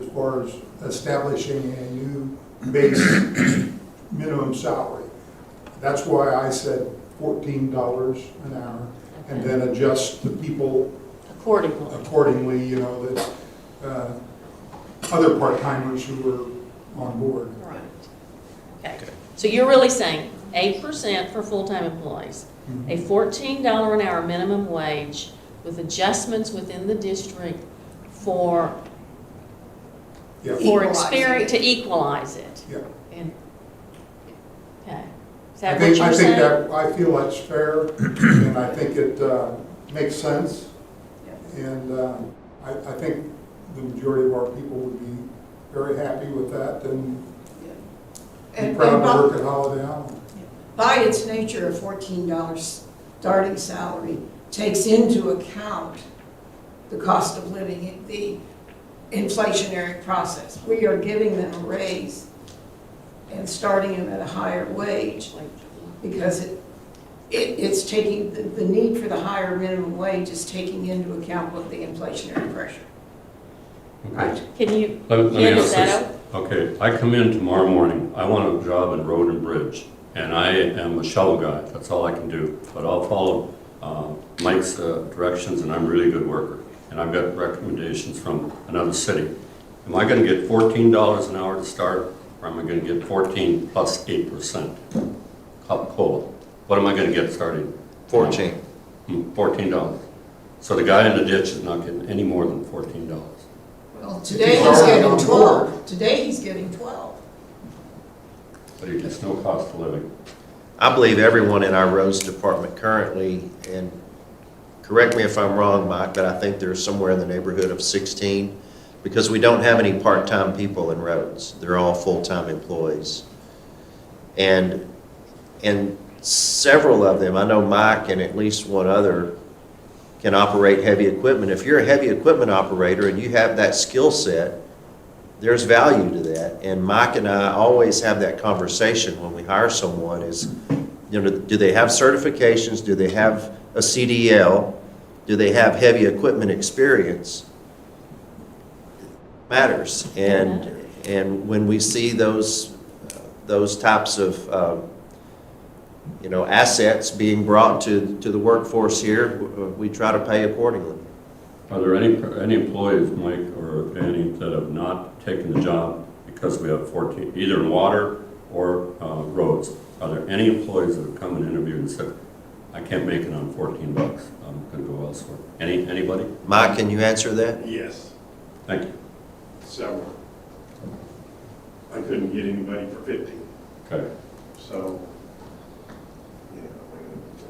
as far as establishing a new base minimum salary. That's why I said $14 an hour, and then adjust the people accordingly. accordingly, you know, that other part-timers who are on board. Right. Okay. So you're really saying 8% for full-time employees, a $14 an hour minimum wage with adjustments within the district for Yeah, experience, to equalize it. yeah. And, okay. Is I that what think, you're I think saying? that, I feel that's fair, and I think it makes sense. And I think the majority of our people would be very happy with that and be proud to work at Holiday Island. By its nature, a $14 starting salary takes into account the cost of living, the inflationary process. We are giving them a raise and starting them at a higher wage because it's taking, the need for the higher minimum wage is taking into account what the inflationary pressure. Okay. Can you, Let me Ken, ask is that this. okay? Okay, I come in tomorrow morning, I want a job in road and bridge, and I am a shovel guy, that's all I can do. But I'll follow Mike's directions, and I'm a really good worker. And I've got recommendations from another city. Am I gonna get $14 an hour to start, or am I gonna get 14 plus 8% COLA? What am I gonna get starting? 14. $14. So the guy in the ditch is not getting any more than $14. Well, today he's already getting on 12. board. Today he's getting 12. But he gets no cost of living. I believe everyone in our roads department currently, and correct me if I'm wrong, Mike, but I think there's somewhere in the neighborhood of 16, because we don't have any part-time people in roads. They're all full-time employees. And several of them, I know Mike and at least one other, can operate heavy equipment. If you're a heavy equipment operator and you have that skill set, there's value to that. And Mike and I always have that conversation when we hire someone is, you know, do they have certifications? Do they have a CDL? Do they have heavy equipment experience? matters. And when we see those types of, assets being brought to the workforce here, we try to pay accordingly. Are there any employees, Mike or Danny, that have not taken the job because we have 14, either in water or roads? Are there any employees that have come and interviewed and said, I can't make it on $14, I'm going to go elsewhere? Anybody? Mike, can you answer that? Yes, Thank you. several. I couldn't get anybody for 50, Okay. so,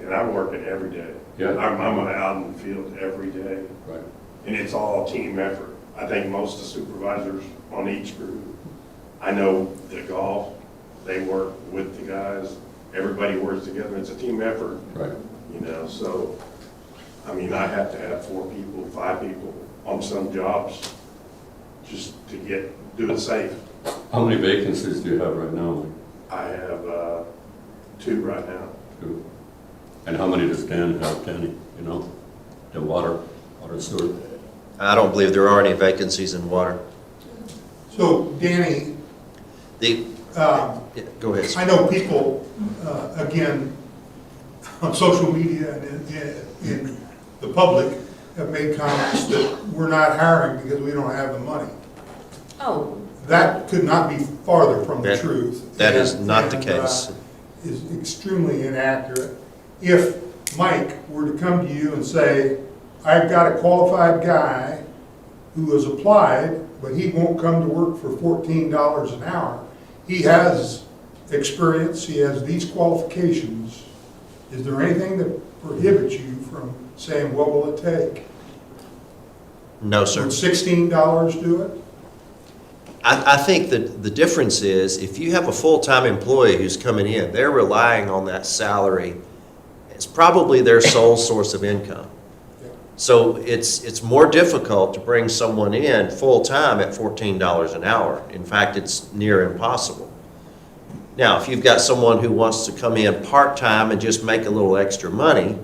and I work it every day. Yeah. I'm out in the field every day, Right. and it's all a team effort. I think most of the supervisors on each group, I know the golf, they work with the guys, everybody works together, it's a team effort, Right. so, I mean, I have to have 4 people, 5 people on some jobs just to do it safe. How many vacancies do you have right now, Mike? I have 2 right now. Two. And how many does Dan have, Danny? The water sewer? I don't believe there are any vacancies in water. So Danny, Yeah, go ahead. I know people, again, on social media and in the public have made comments that we're not hiring because we don't have the money. Oh, That could not be farther from the truth. That is not the And, case. Is extremely inaccurate. If Mike were to come to you and say, I've got a qualified guy who has applied, but he won't come to work for $14 an hour. He has experience, he has these qualifications. Is there anything that prohibits you from saying, what will it take? No, sir. Would $16 do it? I think that the difference is if you have a full-time employee who's coming in, they're relying on that salary. It's probably their sole source of income. So it's more difficult to bring someone in full-time at $14 an hour. In fact, it's near impossible. Now, if you've got someone who wants to come in part-time and just make a little extra money,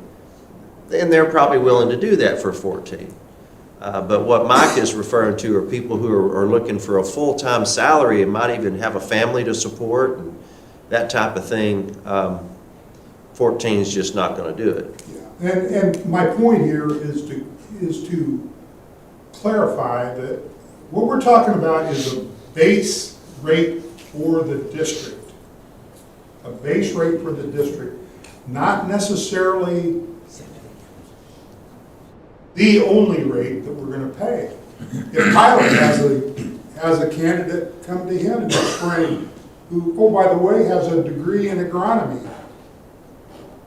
then they're probably willing to do that for 14. But what Mike is referring to are people who are looking for a full-time salary and might even have a family to support and that type of thing. 14 is just not going to do it. Yeah. And my point here is to clarify that what we're talking about is a base rate for the district. A base rate for the district, not necessarily the only rate that we're going to pay. If Tyler has a candidate come to him in the spring who, oh, by the way, has a degree in agronomy,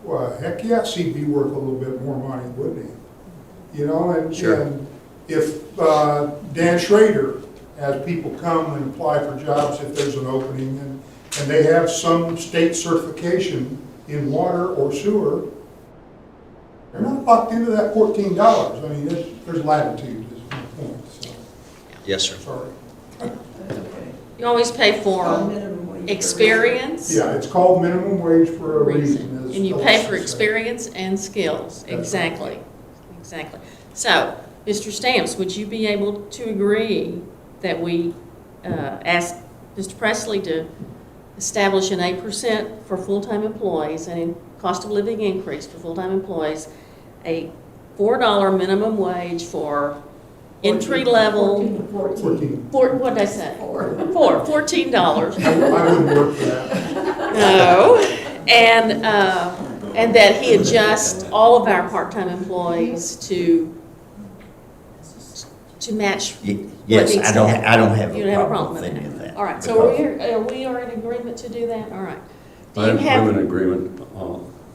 well, heck yes, he'd be worth a little bit more money, wouldn't he? Sure. And if Dan Schrader has people come and apply for jobs if there's an opening, and they have some state certification in water or sewer, they're not locked into that $14. I mean, there's latitude, is my point, so, Yes, sir. sorry. you always pay for experience. Yeah, it's called minimum wage for a reason. as And you pay Phyllis for said. experience and skills. That's right. Exactly. Exactly. So, Mr. Stamps, would you be able to agree that we ask Mr. Presley to establish an 8% for full-time employees and a cost of living increase for full-time employees, a $4 minimum wage for entry-level, 14. what did I say? $14. I wouldn't work for that. No, and that he adjust all of our part-time employees to match what Yes, needs I to don't, happen. I don't have You a don't have a problem with problem any with of that? that. All right, so we are in agreement to do that? All right. Do you I'm have, in agreement,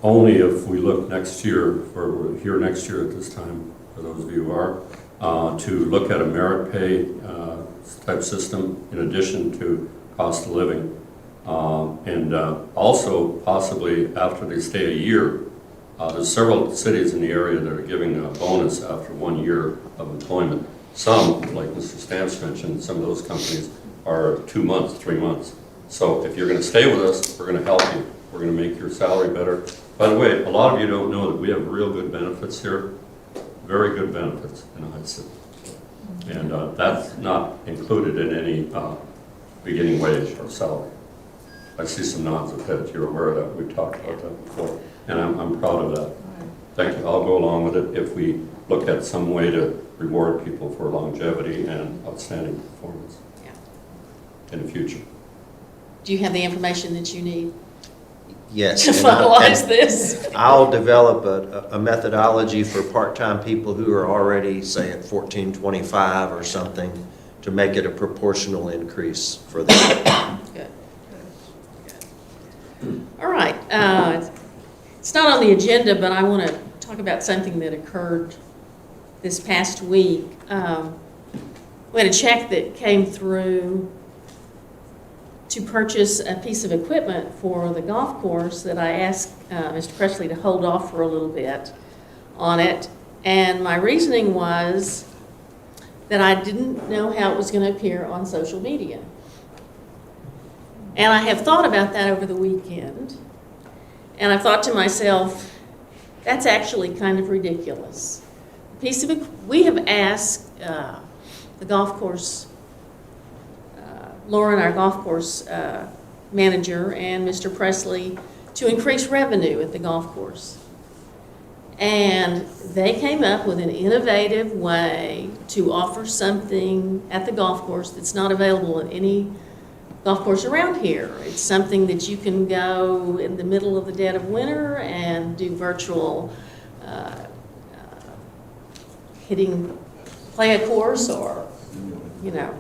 only if we look next year, or we're here next year at this time, for those of you who are, to look at a merit pay type system in addition to cost of living. And also possibly after they stay a year, there's several cities in the area that are giving a bonus after 1 year of employment. Some, like Mr. Stamps mentioned, some of those companies are 2 months, 3 months. So if you're going to stay with us, we're going to help you. We're going to make your salary better. By the way, a lot of you don't know that we have real good benefits here, very good benefits in Hudson. And that's not included in any beginning wage or salary. I see some nods of heads, you're aware of that, we've talked about that before, and I'm proud of that. Thank you, I'll go along with it if we look at some way to reward people for longevity and outstanding performance in the future. Do you have the information that you need Yes. to and I- finalize and this? I'll develop a methodology for part-time people who are already, say, at $14.25 or something, to make it a proportional increase for them. Good. All right. It's not on the agenda, but I want to talk about something that occurred this past week. We had a check that came through to purchase a piece of equipment for the golf course that I asked Mr. Presley to hold off for a little bit on it. And my reasoning was that I didn't know how it was going to appear on social media. And I have thought about that over the weekend. And I thought to myself, that's actually kind of ridiculous. We have asked the golf course, Lauren, our golf course manager, and Mr. Presley to increase revenue at the golf course. And they came up with an innovative way to offer something at the golf course that's not available at any golf course around here. It's something that you can go in the middle of the dead of winter and do virtual play a course, or, you know.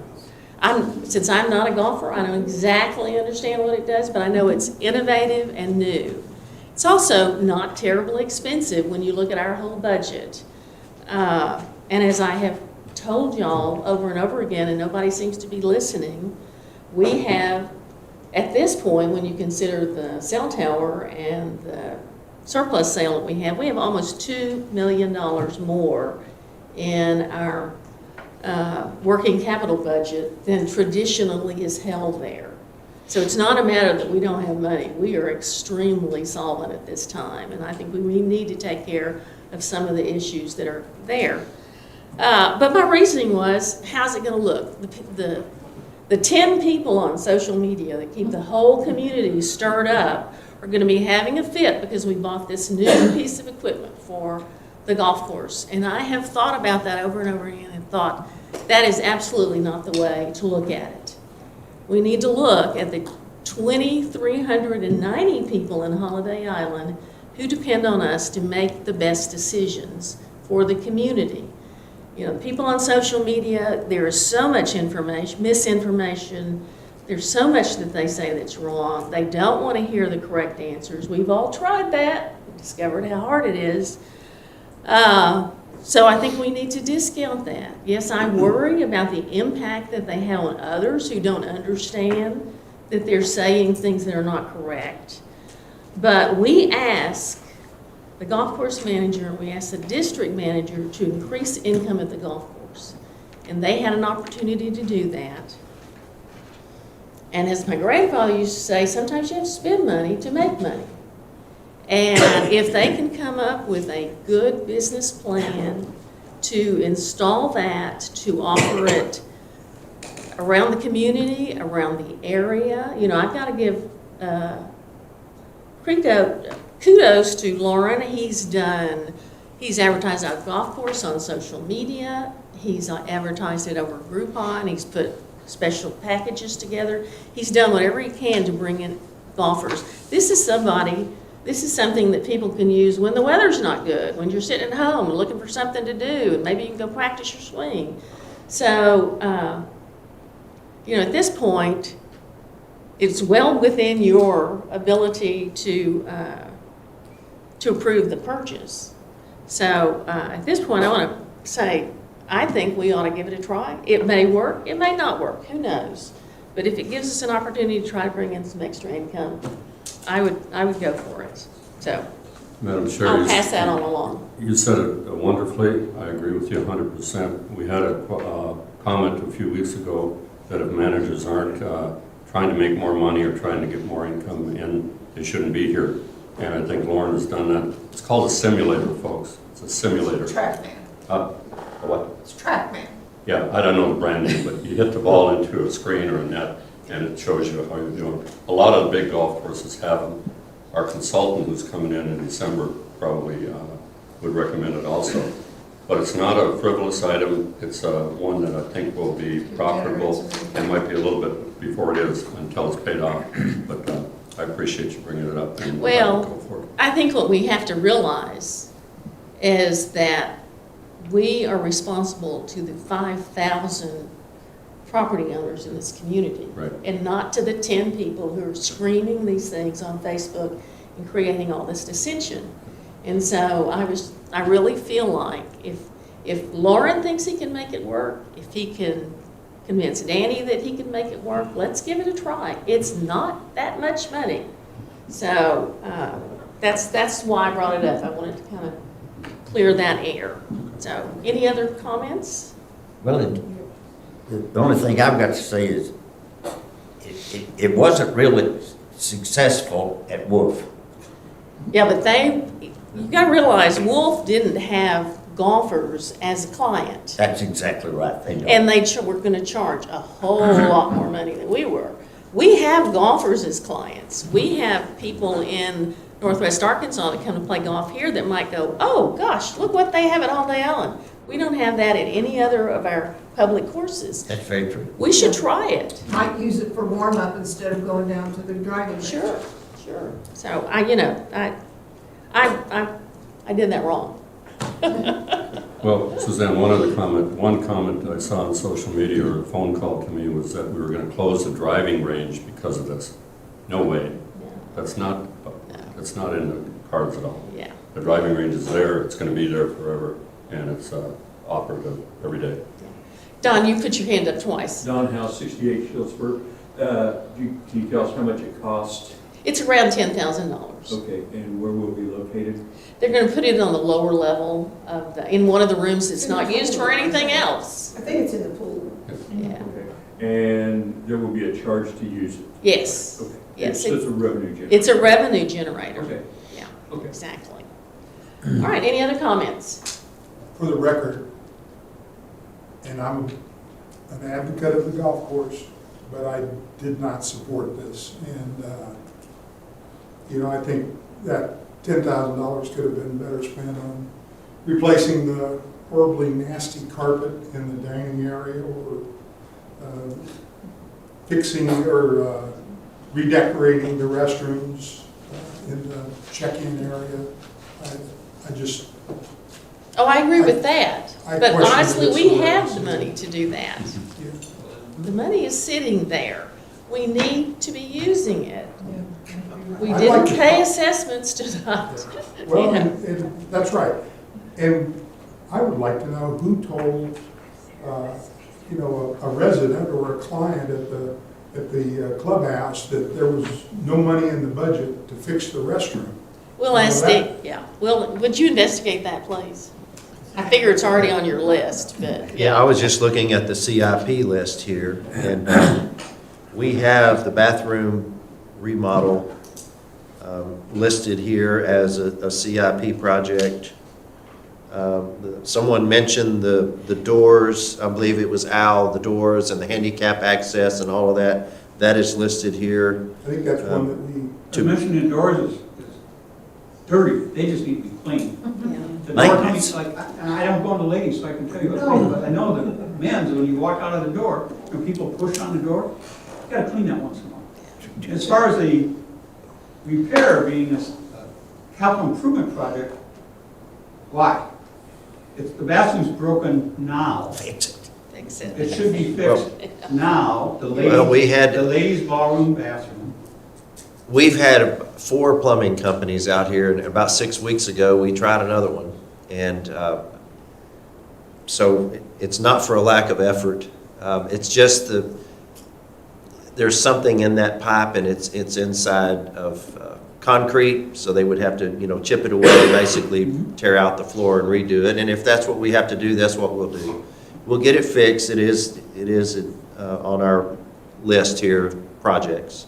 Since I'm not a golfer, I don't exactly understand what it does, but I know it's innovative and new. It's also not terribly expensive when you look at our whole budget. And as I have told y'all over and over again, and nobody seems to be listening, we have, at this point, when you consider the cell tower and the surplus sale that we have almost $2 million more in our working capital budget than traditionally is held there. So it's not a matter that we don't have money. We are extremely solvent at this time, and I think we need to take care of some of the issues that are there. But my reasoning was, how's it going to look? The 10 people on social media that keep the whole community stirred up are going to be having a fit because we bought this new piece of equipment for the golf course. And I have thought about that over and over again and thought that is absolutely not the way to look at it. We need to look at the 2,390 people in Holiday Island who depend on us to make the best decisions for the community. You know, people on social media, there is so much information, misinformation. There's so much that they say that's wrong. They don't want to hear the correct answers. We've all tried that, discovered how hard it is. So I think we need to discount that. Yes, I worry about the impact that they have on others who don't understand that they're saying things that are not correct. But we ask the golf course manager, we asked the district manager to increase income at the golf course. And they had an opportunity to do that. And as my grandfather used to say, sometimes you have to spend money to make money. And if they can come up with a good business plan to install that, to offer it around the community, around the area, you know, I've got to give kudos to Lauren. He's advertised our golf course on social media. He's advertised it over Groupon. He's put special packages together. He's done whatever he can to bring in golfers. This is something that people can use when the weather's not good, when you're sitting at home and looking for something to do, and maybe you can go practice your swing. So, you know, at this point, it's well within your ability to approve the purchase. So, at this point, I want to say, I think we ought to give it a try. It may work, it may not work, who knows? But if it gives us an opportunity to try to bring in some extra income, I would go for it. So, Madam Chair, I'll pass that on along. You said it wonderfully. I agree with you 100%. We had a comment a few weeks ago that if managers aren't trying to make more money or trying to get more income in, they shouldn't be here. And I think Lauren has done that. It's called a simulator, folks. It's a simulator. TrackMan. What? It's TrackMan. Yeah, I don't know the brand name, but you hit the ball into a screen or a net, and it shows you how you're doing. A lot of the big golf courses have them. Our consultant who's coming in December probably would recommend it also. But it's not a frivolous item. It's one that I think will be profitable. It might be a little bit before it is until it's paid off. But I appreciate you bringing it up. And Well, go for it. I think what we have to realize is that we are responsible to the 5,000 property owners in this community. Right. And not to the 10 people who are screaming these things on Facebook and creating all this dissension. And so I really feel like if Lauren thinks he can make it work, if he can convince Danny that he can make it work, let's give it a try. It's not that much money. So that's why I brought it up. I wanted to kind of clear that air. So any other comments? Well, the only thing I've got to say is, it wasn't really successful at Wolf. Yeah, but you got to realize Wolf didn't have golfers as a client. That's exactly right. They don't. And they were going to charge a whole lot more money than we were. We have golfers as clients. We have people in Northwest Arkansas that come to play golf here that might go, oh gosh, look what they have at Holiday Island. We don't have that at any other of our public courses. That's very true. We should try it. Might use it for warm-up instead of going down to the driving range. Sure. So I did that wrong. Well, Suzanne, one comment I saw on social media or a phone call to me was that we were going to close the driving range because of this. No way. That's not in the cards at all. Yeah. The driving range is there, it's going to be there forever, and it's operative every day. Don, you put your hand up twice. Don House, 68 Shilsburg. Can you tell us how much it cost? It's around $10,000. Okay, and where will it be located? They're going to put it on the lower level of in one of the rooms that's not used for anything else. I think it's in the pool. Yeah. Okay. And there will be a charge to use it? Yes. Okay. Yes. It's a revenue generator? It's a revenue generator. Okay. Yeah. Okay. Exactly. All right. Any other comments? For the record, and I'm an advocate of the golf course, but I did not support this. And, I think that $10,000 could have been better spent on replacing the horribly nasty carpet in the dining area, or fixing or redecorating the restrooms in the check-in area. I just, Oh, I agree with that. I But question honestly, this we a lot. have the money to do that. The money is sitting there. We need to be using it. We I'd didn't like to pay talk- assessments to not. well, Yeah. and that's right. And I would like to know who told, a resident or a client at the clubhouse that there was no money in the budget to fix the restroom. We'll ask Dick, yeah. Well, would you investigate that, please? I figure it's already on your list, but Yeah, I was just looking at the CIP list here, and we have the bathroom remodel listed here as a CIP project. Someone mentioned the doors, I believe it was Al, the doors and the handicap access and all of that. That is listed here. I think that's one that we, To mention indoors is dirty, they just need to be cleaned. The door Maintenance. comes, I don't go in the ladies, so I can tell you what's wrong, but I know the men's, when you walk out of the door, when people push on the door, you gotta clean that once in a while. As far as the repair being a capital improvement project, why? If the bathroom's broken now, Fix it. fix it. it should be fixed now, the Well, we had- ladies' ballroom bathroom. We've had 4 plumbing companies out here, and about 6 weeks ago, we tried another one. And so it's not for a lack of effort. It's just there's something in that pipe, and it's inside of concrete, so they would have to, chip it away, basically tear out the floor and redo it. And if that's what we have to do, that's what we'll do. We'll get it fixed. It is on our list here of projects.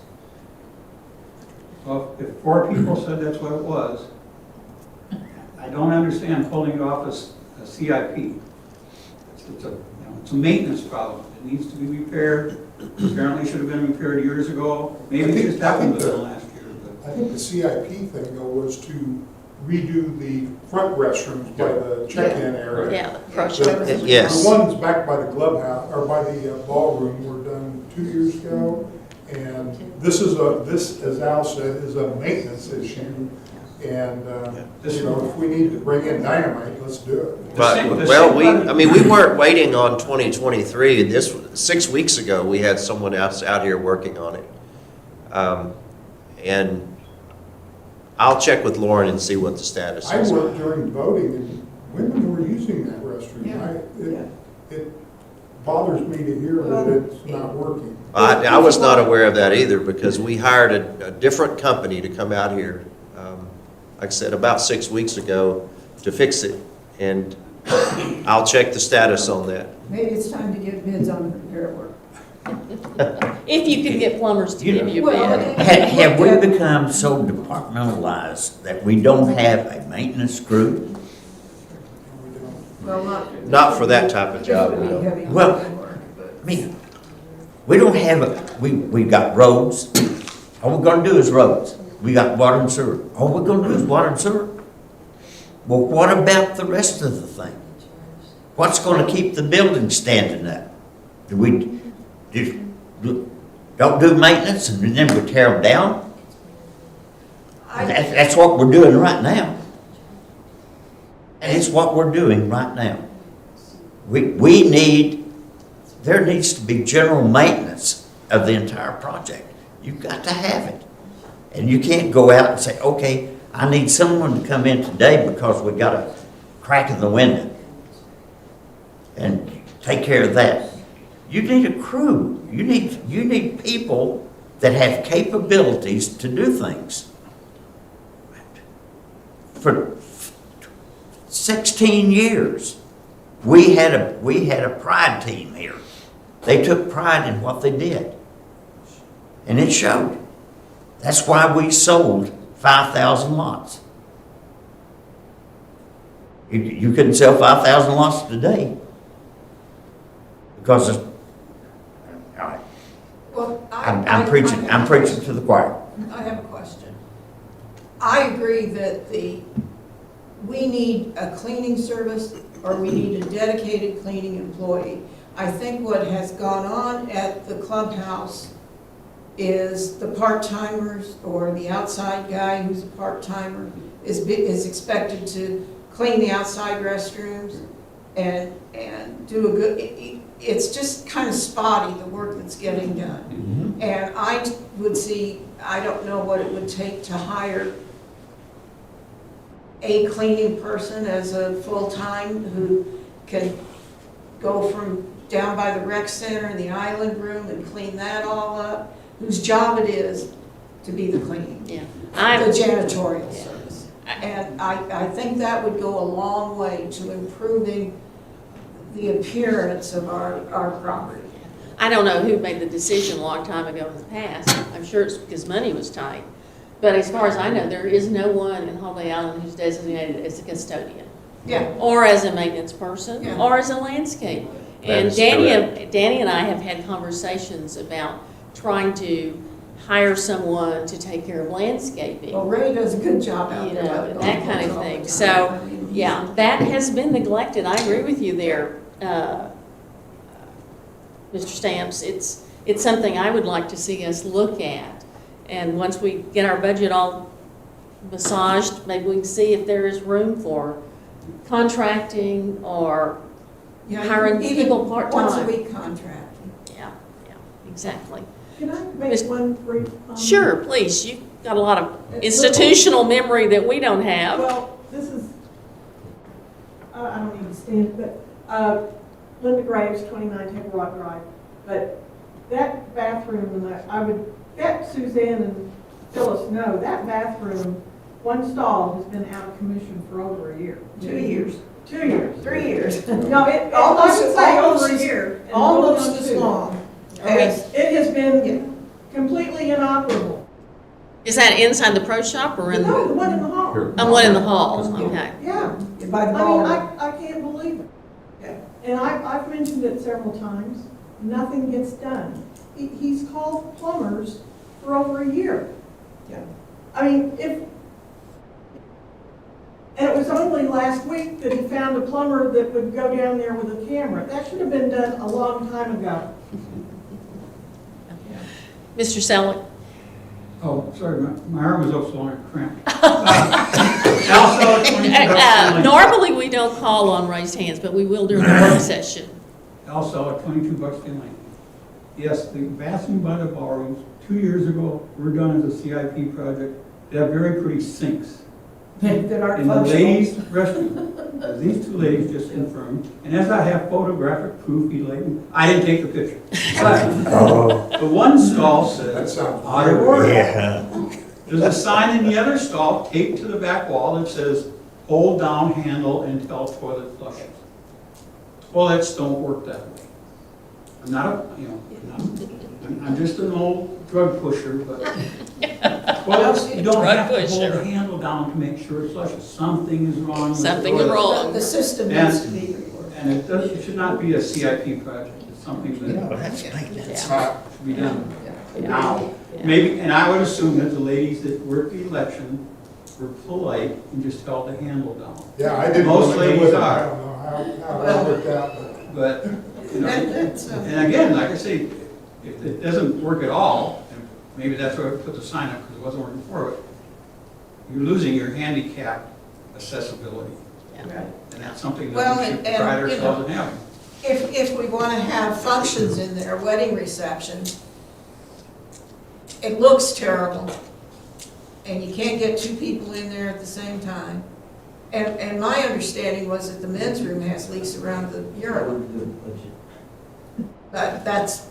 Well, if 4 people said that's what it was, I don't understand pulling it off as a CIP. It's a, It's a maintenance problem. It needs to be repaired. Apparently should have been repaired years ago. Maybe it just happened within the last year, but. I think the CIP thing though was to redo the front restrooms by the check-in area. Yeah, the approach. Yes. The ones back by the clubhouse, or by the ballroom were done 2 years ago. And this, as Al said, is a maintenance issue. And, if we need to bring in dynamite, let's do it. But, well, we weren't waiting on 2023. 6 weeks ago, we had someone else out here working on it. And I'll check with Lauren and see what the status I is. worked during voting and women were using that restroom. Yeah. It bothers me to hear that it's not working. I was not aware of that either because we hired a different company to come out here, like I said, about 6 weeks ago to fix it. And I'll check the status on that. Maybe it's time to get bids on the repair work. If you could get plumbers to You give know, you a Well, bid. Have we become so departmentalized that we don't have a maintenance crew? Well, not. Not for that type of job, we don't. Heavy Well, work, but- I mean, we don't have we got roads. All we're gonna do is roads. We got water and sewer. All we're gonna do is water and sewer. Well, what about the rest of the thing? What's gonna keep the building standing up? Do we just don't do maintenance and then we tear them down? That's what we're doing right now. And it's what we're doing right now. There needs to be general maintenance of the entire project. You've got to have it. And you can't go out and say, okay, I need someone to come in today because we got a crack in the window and take care of that. You need a crew. You need people that have capabilities to do things. For 16 years, we had a pride team here. They took pride in what they did, and it showed. That's why we sold 5,000 lots. You couldn't sell 5,000 lots today because of, all right, Well, I'm preaching to the choir. I have a question. I agree that we need a cleaning service or we need a dedicated cleaning employee. I think what has gone on at the clubhouse is the part-timers or the outside guy who's a part-timer is expected to clean the outside restrooms and do a good, it's just kind of spotty, the work that's getting done. And I would see, I don't know what it would take to hire a cleaning person as a full-time who can go from down by the rec center and the island room and clean that all up, whose job it is to be the cleaning, Yeah. the janitorial service. And I think that would go a long way to improving the appearance of our property. I don't know who made the decision a long time ago in the past. I'm sure it's because money was tight. But as far as I know, there is no one in Holiday Island who's designated as a custodian. Yeah. Or as a maintenance person, Yeah. or as a landscape. That And is Danny and I have had conversations about trying to hire someone to take care of landscaping. Well, Ray does a good job out You there. know, by the that kind of golf thing. course all the So, time. I mean, yeah, that has been neglected. I agree with you there, Mr. Stamps. It's something I would like to see us look at. And once we get our budget all massaged, maybe we can see if there is room for contracting or, Yeah, hiring even people part-time. Once a week contract. yeah, exactly. Can I make Miss- one brief comment? Sure, please. You've got a lot of institutional memory that we don't have. Well, this is, I don't need to stand, but Linda Graves, 29 Table Rock Drive. But that bathroom, and I would bet Suzanne and Phyllis know, that bathroom, one stall has been out of commission for over a year. 2 years. 2 years. 3 years. No, I Almost- would say over almost a as- year. and Almost going on as 2. long as, It has been completely inoperable. Is that inside the pro shop or in No, the the, one in the hall. one in the hall? Okay. Yeah. by the I mean, ball. I can't believe it. and I've mentioned it several times, nothing gets done. He's called plumbers for over a year. Yeah. I mean, and it was only last week that he found a plumber that would go down there with a camera. That should have been done a long time ago. Mr. Selleck? Oh, sorry, my arm was up so long I cramped. Al Selleck, 22 Buxton Lane. Normally, we don't call on raised hands, but we will during the work session. Al Selleck, 22 Buxton Lane. Yes, the bathroom by the ballrooms, 2 years ago, were done as a CIP project. They have very pretty sinks. That aren't In the functional. ladies' restroom, as these two ladies just confirmed, and as I have photographic proof, I didn't take the picture. But the one stall That says, sounds out of order. Yeah. There's a sign in the other stall taped to the back wall that says, hold down handle until toilet flushes. Toilets don't work that way. I'm not I'm just an old drug pusher, but toilets, you don't Drug have to hold pusher. the handle down to make sure it flushes. Something is wrong with the Something is toilet. wrong. The system needs to be reworked. And it should not be a CIP project. It's something Well, that that's maintenance. should be done Yeah. now. Yeah. Maybe, and I would assume that the ladies that worked the election were polite and just held the handle down. Yeah, I didn't. Most really know ladies what- are. I don't know how that worked out, but. But, you know, That's, and again, like I say, if it doesn't work at all, and maybe that's why I put the sign up, because it wasn't working before, but you're losing your handicap accessibility. Right. And that's something Well, that we should and, pride you know, ourselves in having. If we want to have functions in there, wedding receptions, it looks terrible, and you can't get two people in there at the same time. And my understanding was that the men's room has leaks around the urinal. But that's,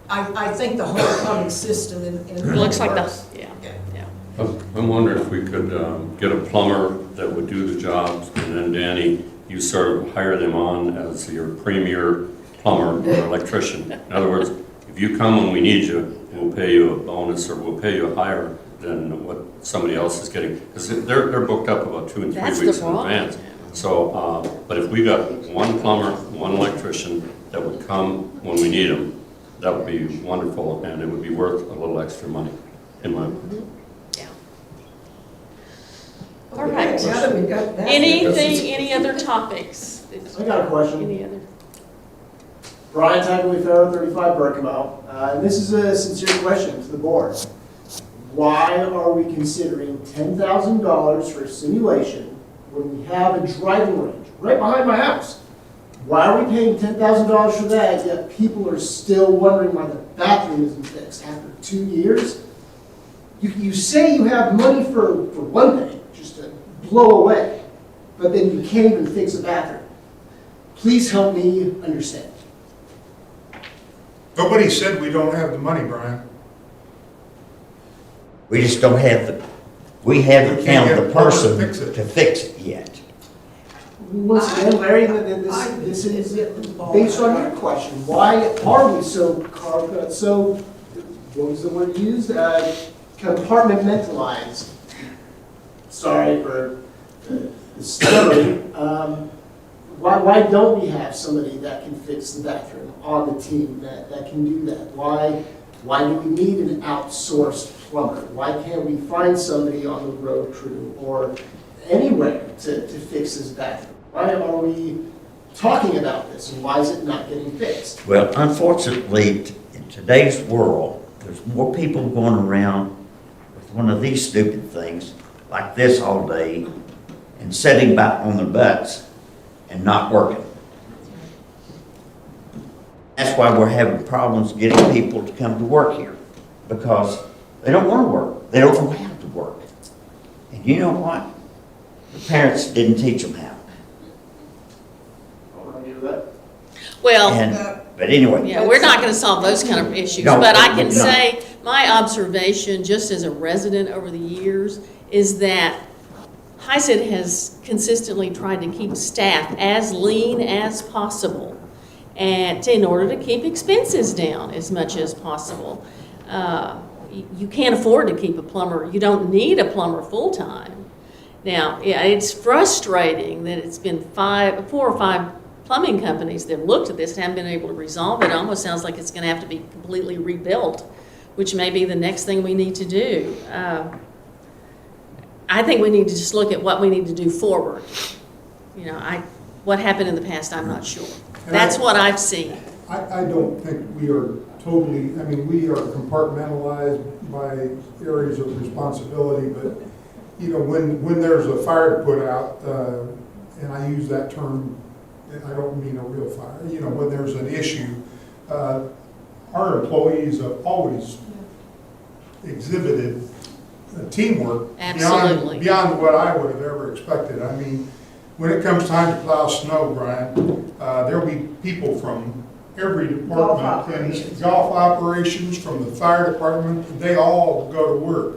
I think the whole plumbing system in. It looks like works. that, yeah, Yeah. yeah. I'm wondering if we could get a plumber that would do the jobs, and then Danny, you sort of hire them on as your premier plumber or electrician. In other words, if you come when we need you, we'll pay you a bonus, or we'll pay you higher than what somebody else is getting. Because they're booked up about 2 and 3 That's weeks the in problem. advance. So, but if we got one plumber, one electrician that would come when we need them, that would be wonderful, and it would be worth a little extra money, in my opinion. Yeah. All right. Now that we've got that. Any other topics? I got a question. Any other? Brian Tagley, Pharaoh 35 Berkemau. And this is a sincere question to the board. Why are we considering $10,000 for a simulation when we have a driving range right behind my house? Why are we paying $10,000 for that, yet people are still wondering why the bathroom isn't fixed after 2 years? You say you have money for one thing, just to blow away, but then you can't even fix a bathroom. Please help me understand. Nobody said we don't have the money, Brian. We just don't have we haven't We can't found get the a plumber to person fix it. to fix it yet. Once again, Larry, I this would is get the ball. based on your question. Why are we so, what was the word used? Compartmentalized. Sorry for the stuttering. Why don't we have somebody that can fix the bathroom on the team that can do that? Why do we need an outsourced plumber? Why can't we find somebody on the road crew or anywhere to fix this bathroom? Why are we talking about this, and why is it not getting fixed? Well, unfortunately, in today's world, there's more people going around with one of these stupid things like this all day and sitting back on their butts and not working. That's why we're having problems getting people to come to work here, because they don't want to work. They don't know how to work. And you know what? The parents didn't teach them how. I want to do that. Well, But anyway, yeah, we're not going to solve those kind of issues, No, but I we're can not. say, my observation, just as a resident over the years, is that HISID has consistently tried to keep staff as lean as possible, and in order to keep expenses down as much as possible. You can't afford to keep a plumber. You don't need a plumber full-time. Now, yeah, it's frustrating that it's been 4 or 5 plumbing companies that have looked at this and haven't been able to resolve it. It almost sounds like it's gonna have to be completely rebuilt, which may be the next thing we need to do. I think we need to just look at what we need to do forward. You know, what happened in the past, I'm not sure. That's what I've seen. I don't think we are totally, I mean, we are compartmentalized by areas of responsibility, but, you know, when there's a fire to put out, and I use that term, and I don't mean a real fire, you know, when there's an issue, our employees have always exhibited teamwork Absolutely. beyond what I would have ever expected. I mean, when it comes time to plow snow, Brian, there'll be people from every department, and golf operations, from the fire department, they all go to work.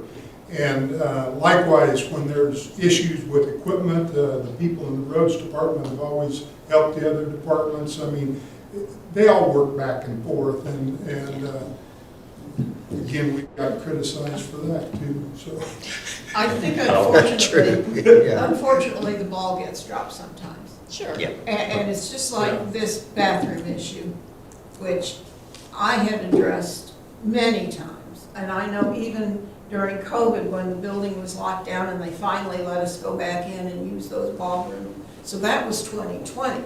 And likewise, when there's issues with equipment, the people in the roads department have always helped the other departments. I mean, they all work back and forth, and again, we got criticized for that too, so. I think Yeah. unfortunately, the ball gets dropped sometimes. Sure. Yeah. And it's just like this bathroom issue, which I had addressed many times. And I know even during COVID, when the building was locked down and they finally let us go back in and use those ballrooms. So that was 2020,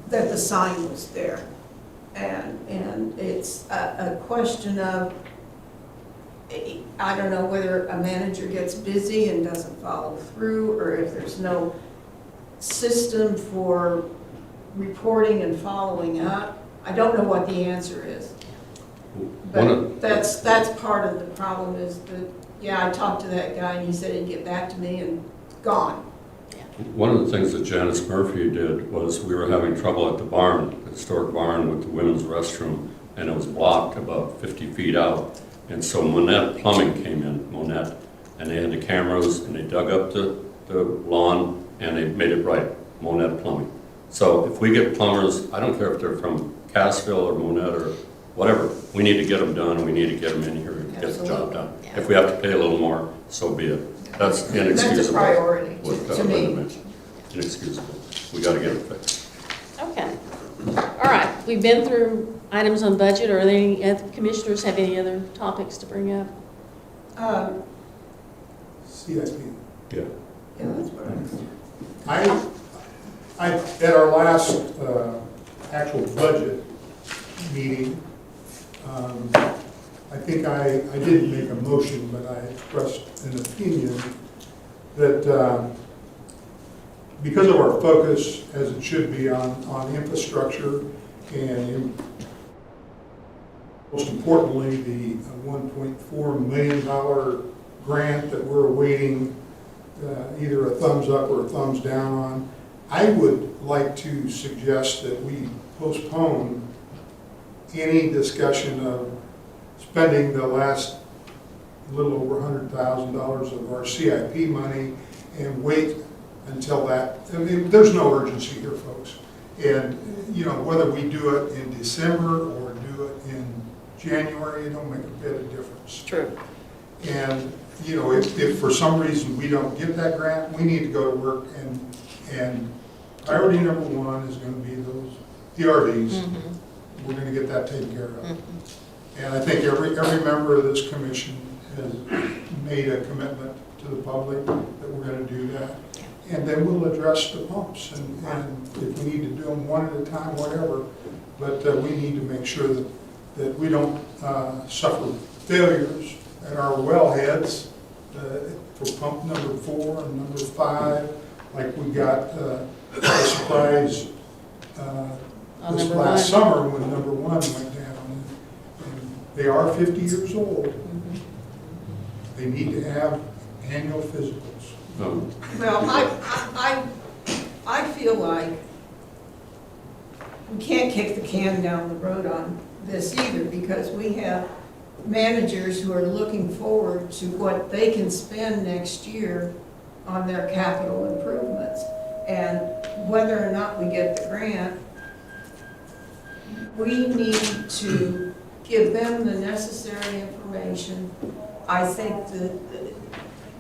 that the sign was there. And it's a question of, I don't know whether a manager gets busy and doesn't follow through, or if there's no system for reporting and following up. I don't know what the answer is. But that's part of the problem is that, yeah, I talked to that guy and he said he'd get back to me and gone. One of the things that Janice Murphy did was we were having trouble at the barn, the historic barn with the women's restroom, and it was blocked about 50 feet out. And so Monette Plumbing came in, Monette, and they had the cameras and they dug up the lawn and they made it right, Monette Plumbing. So if we get plumbers, I don't care if they're from Cassville or Monette or whatever, we need to get them done, we need to get them in here and get the job done. Yeah. If we have to pay a little more, so be it. That's inexcusable. That's a priority What to me. Linda mentioned. Inexcusable. We gotta get it fixed. Okay. All right, we've been through items on budget. Are there any other commissioners have any other topics to bring up? CIP. Yeah. Yeah, that's what I was. I, at our last actual budget meeting, I think I didn't make a motion, but I expressed an opinion that because of our focus, as it should be, on infrastructure and most importantly, the $1.4 million grant that we're awaiting either a thumbs up or a thumbs down on, I would like to suggest that we postpone any discussion of spending the last little over $100,000 of our CIP money and wait until that. I mean, there's no urgency here, folks. And, you know, whether we do it in December or do it in January, it don't make a bit of difference. True. And, you know, if for some reason we don't get that grant, we need to go to work and priority number one is gonna be those PRDs. Mm-hmm. We're gonna get that taken care of. Mm-hmm. And I think every member of this commission has made a commitment to the public that we're gonna do that. And then we'll address the pumps, and if we need to do them one at a time, whatever. But we need to make sure that we don't suffer failures at our wellheads for pump number 4 and number 5, like we got a surprise this last summer when number 1 went down. And they are 50 years old. They need to have annual physicals. Well, I feel like we can't kick the can down the road on this either, because we have managers who are looking forward to what they can spend next year on their capital improvements. And whether or not we get the grant, we need to give them the necessary information. I think that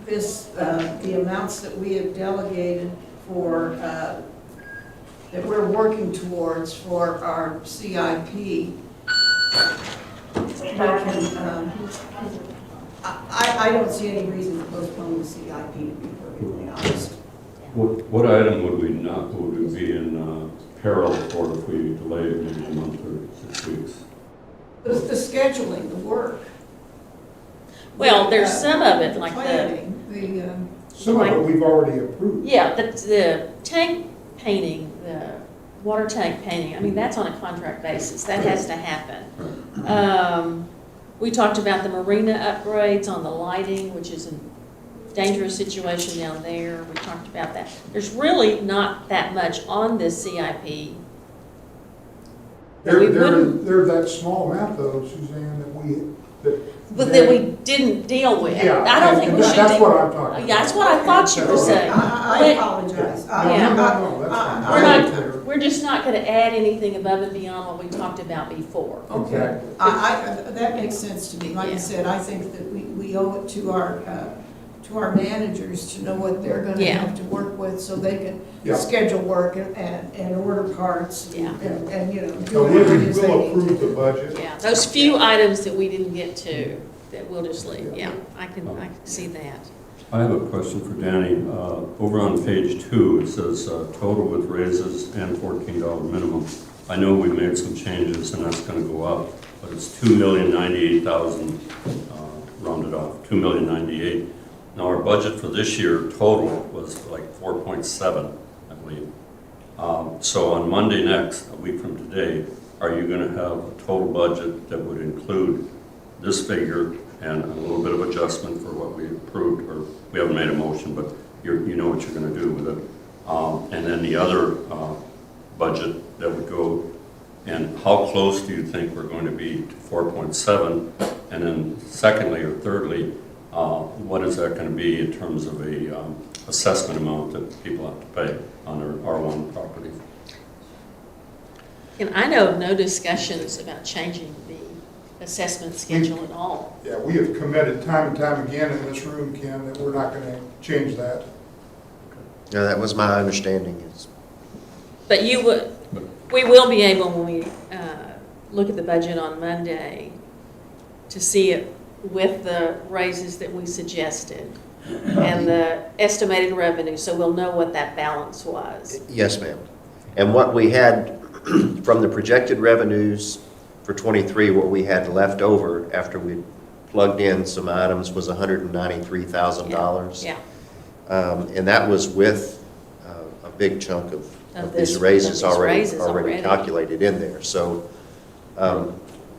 the amounts that we have delegated for that we're working towards for our CIP, we can, I don't see any reason to postpone the CIP, to be perfectly honest. What item would we be in peril for if we delayed maybe a month or 6 weeks? The scheduling, the work. Well, there's some of it, like the, planning, Some of it we've already approved. yeah, the tank painting, the water tank painting, I mean, that's on a contract basis, that has to happen. We talked about the marina upgrades on the lighting, which is a dangerous situation down there, we talked about that. There's really not that much on this CIP. that we wouldn't- They're that small amount though, Suzanne, But that we didn't deal with. Yeah, I don't think we should. that's what I'm talking about. Yeah, that's what I thought you were saying. I apologize. Yeah. No, that's fine. We're I'm clear. we're just not gonna add anything above and beyond what we talked about before. Okay, Exactly. that makes sense to me. Like I Yeah. said, I think that we owe it to our managers to know what they're gonna Yeah. have to work with so they can Yeah. schedule work and order parts Yeah. and, you know, So do everything as they we'll need to approve the do. budget. Yeah, those few items that we didn't get to, that we'll just leave, yeah, I can see that. I have a question for Danny. Over on page 2, it says total with raises and $14 minimum. I know we made some changes and that's going to go up, but it's $2,098,000 rounded off, $2,098,000. Now our budget for this year total was like 4.7, I believe. So on Monday next, a week from today, are you going to have a total budget that would include this figure and a little bit of adjustment for what we approved, or we haven't made a motion, but you know what you're going to do with it. And then the other budget that would go, and how close do you think we're going to be to 4.7? And then secondly or thirdly, what is that going to be in terms of a assessment amount that people have to pay on their R1 property? And I know of no discussions about changing the assessment schedule at all. Yeah, we have committed time and time again in this room, Ken, that we're not gonna change that. Yeah, that was my understanding. But we will be able, when we look at the budget on Monday, to see it with the raises that we suggested and the estimated revenue, so we'll know what that balance was. Yes, ma'am. And what we had from the projected revenues for '23, what we had left over after we plugged in some items was $193,000. Yeah, And that was with a big chunk of these raises already calculated in there. So,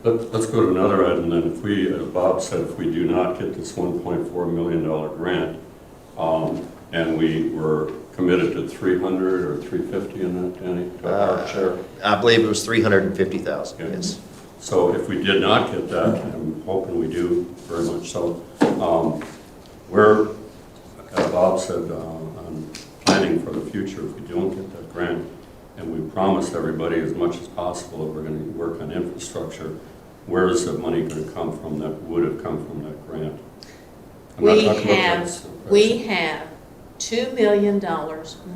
Let's go to another item then. If we, as Bob said, if we do not get this $1.4 million grant, and we were committed to 300 or 350 in that, Danny? sure. I believe it was $350,000, Okay. yes. So if we did not get that, I'm hoping we do very much so, we're, as Bob said, on planning for the future. If we don't get that grant, and we promised everybody as much as possible that we're going to work on infrastructure, where is the money going to come from that would have come from that grant? I'm not talking about this. We have $2 million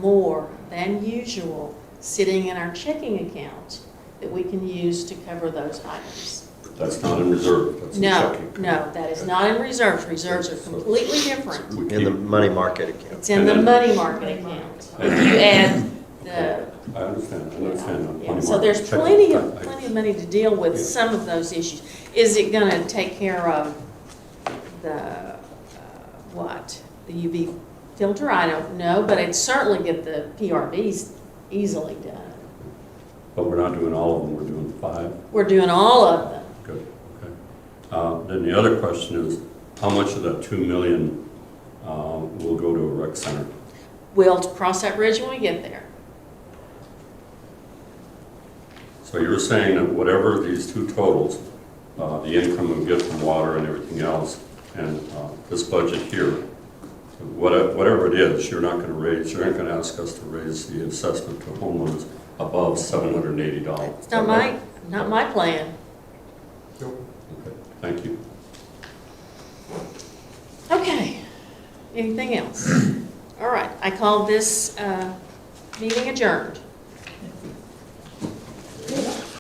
more than usual sitting in our checking account that we can use to cover those items. That's not in reserve, that's in No, checking. no, that is not in reserves. Reserves are completely different. We In the keep- money market account. It's in the money market account. If you add the, I understand. yeah, so there's plenty of money to deal with Yeah. some of those issues. Is it gonna take care of the, the UV filter? I don't know, but it'd certainly get the PRVs easily done. But we're not doing all of them, we're doing 5. We're doing all of them. Good, okay. Then the other question is, how much of that 2 million will go to a rec center? We'll cross that bridge when we get there. So you're saying that whatever these two totals, the income we get from water and everything else, and this budget here, whatever it is, you're not going to raise, you're not going to ask us to raise the assessment to homeowners above $780. It's not my plan. Okay, thank you. Okay, anything else? All right, I call this meeting adjourned.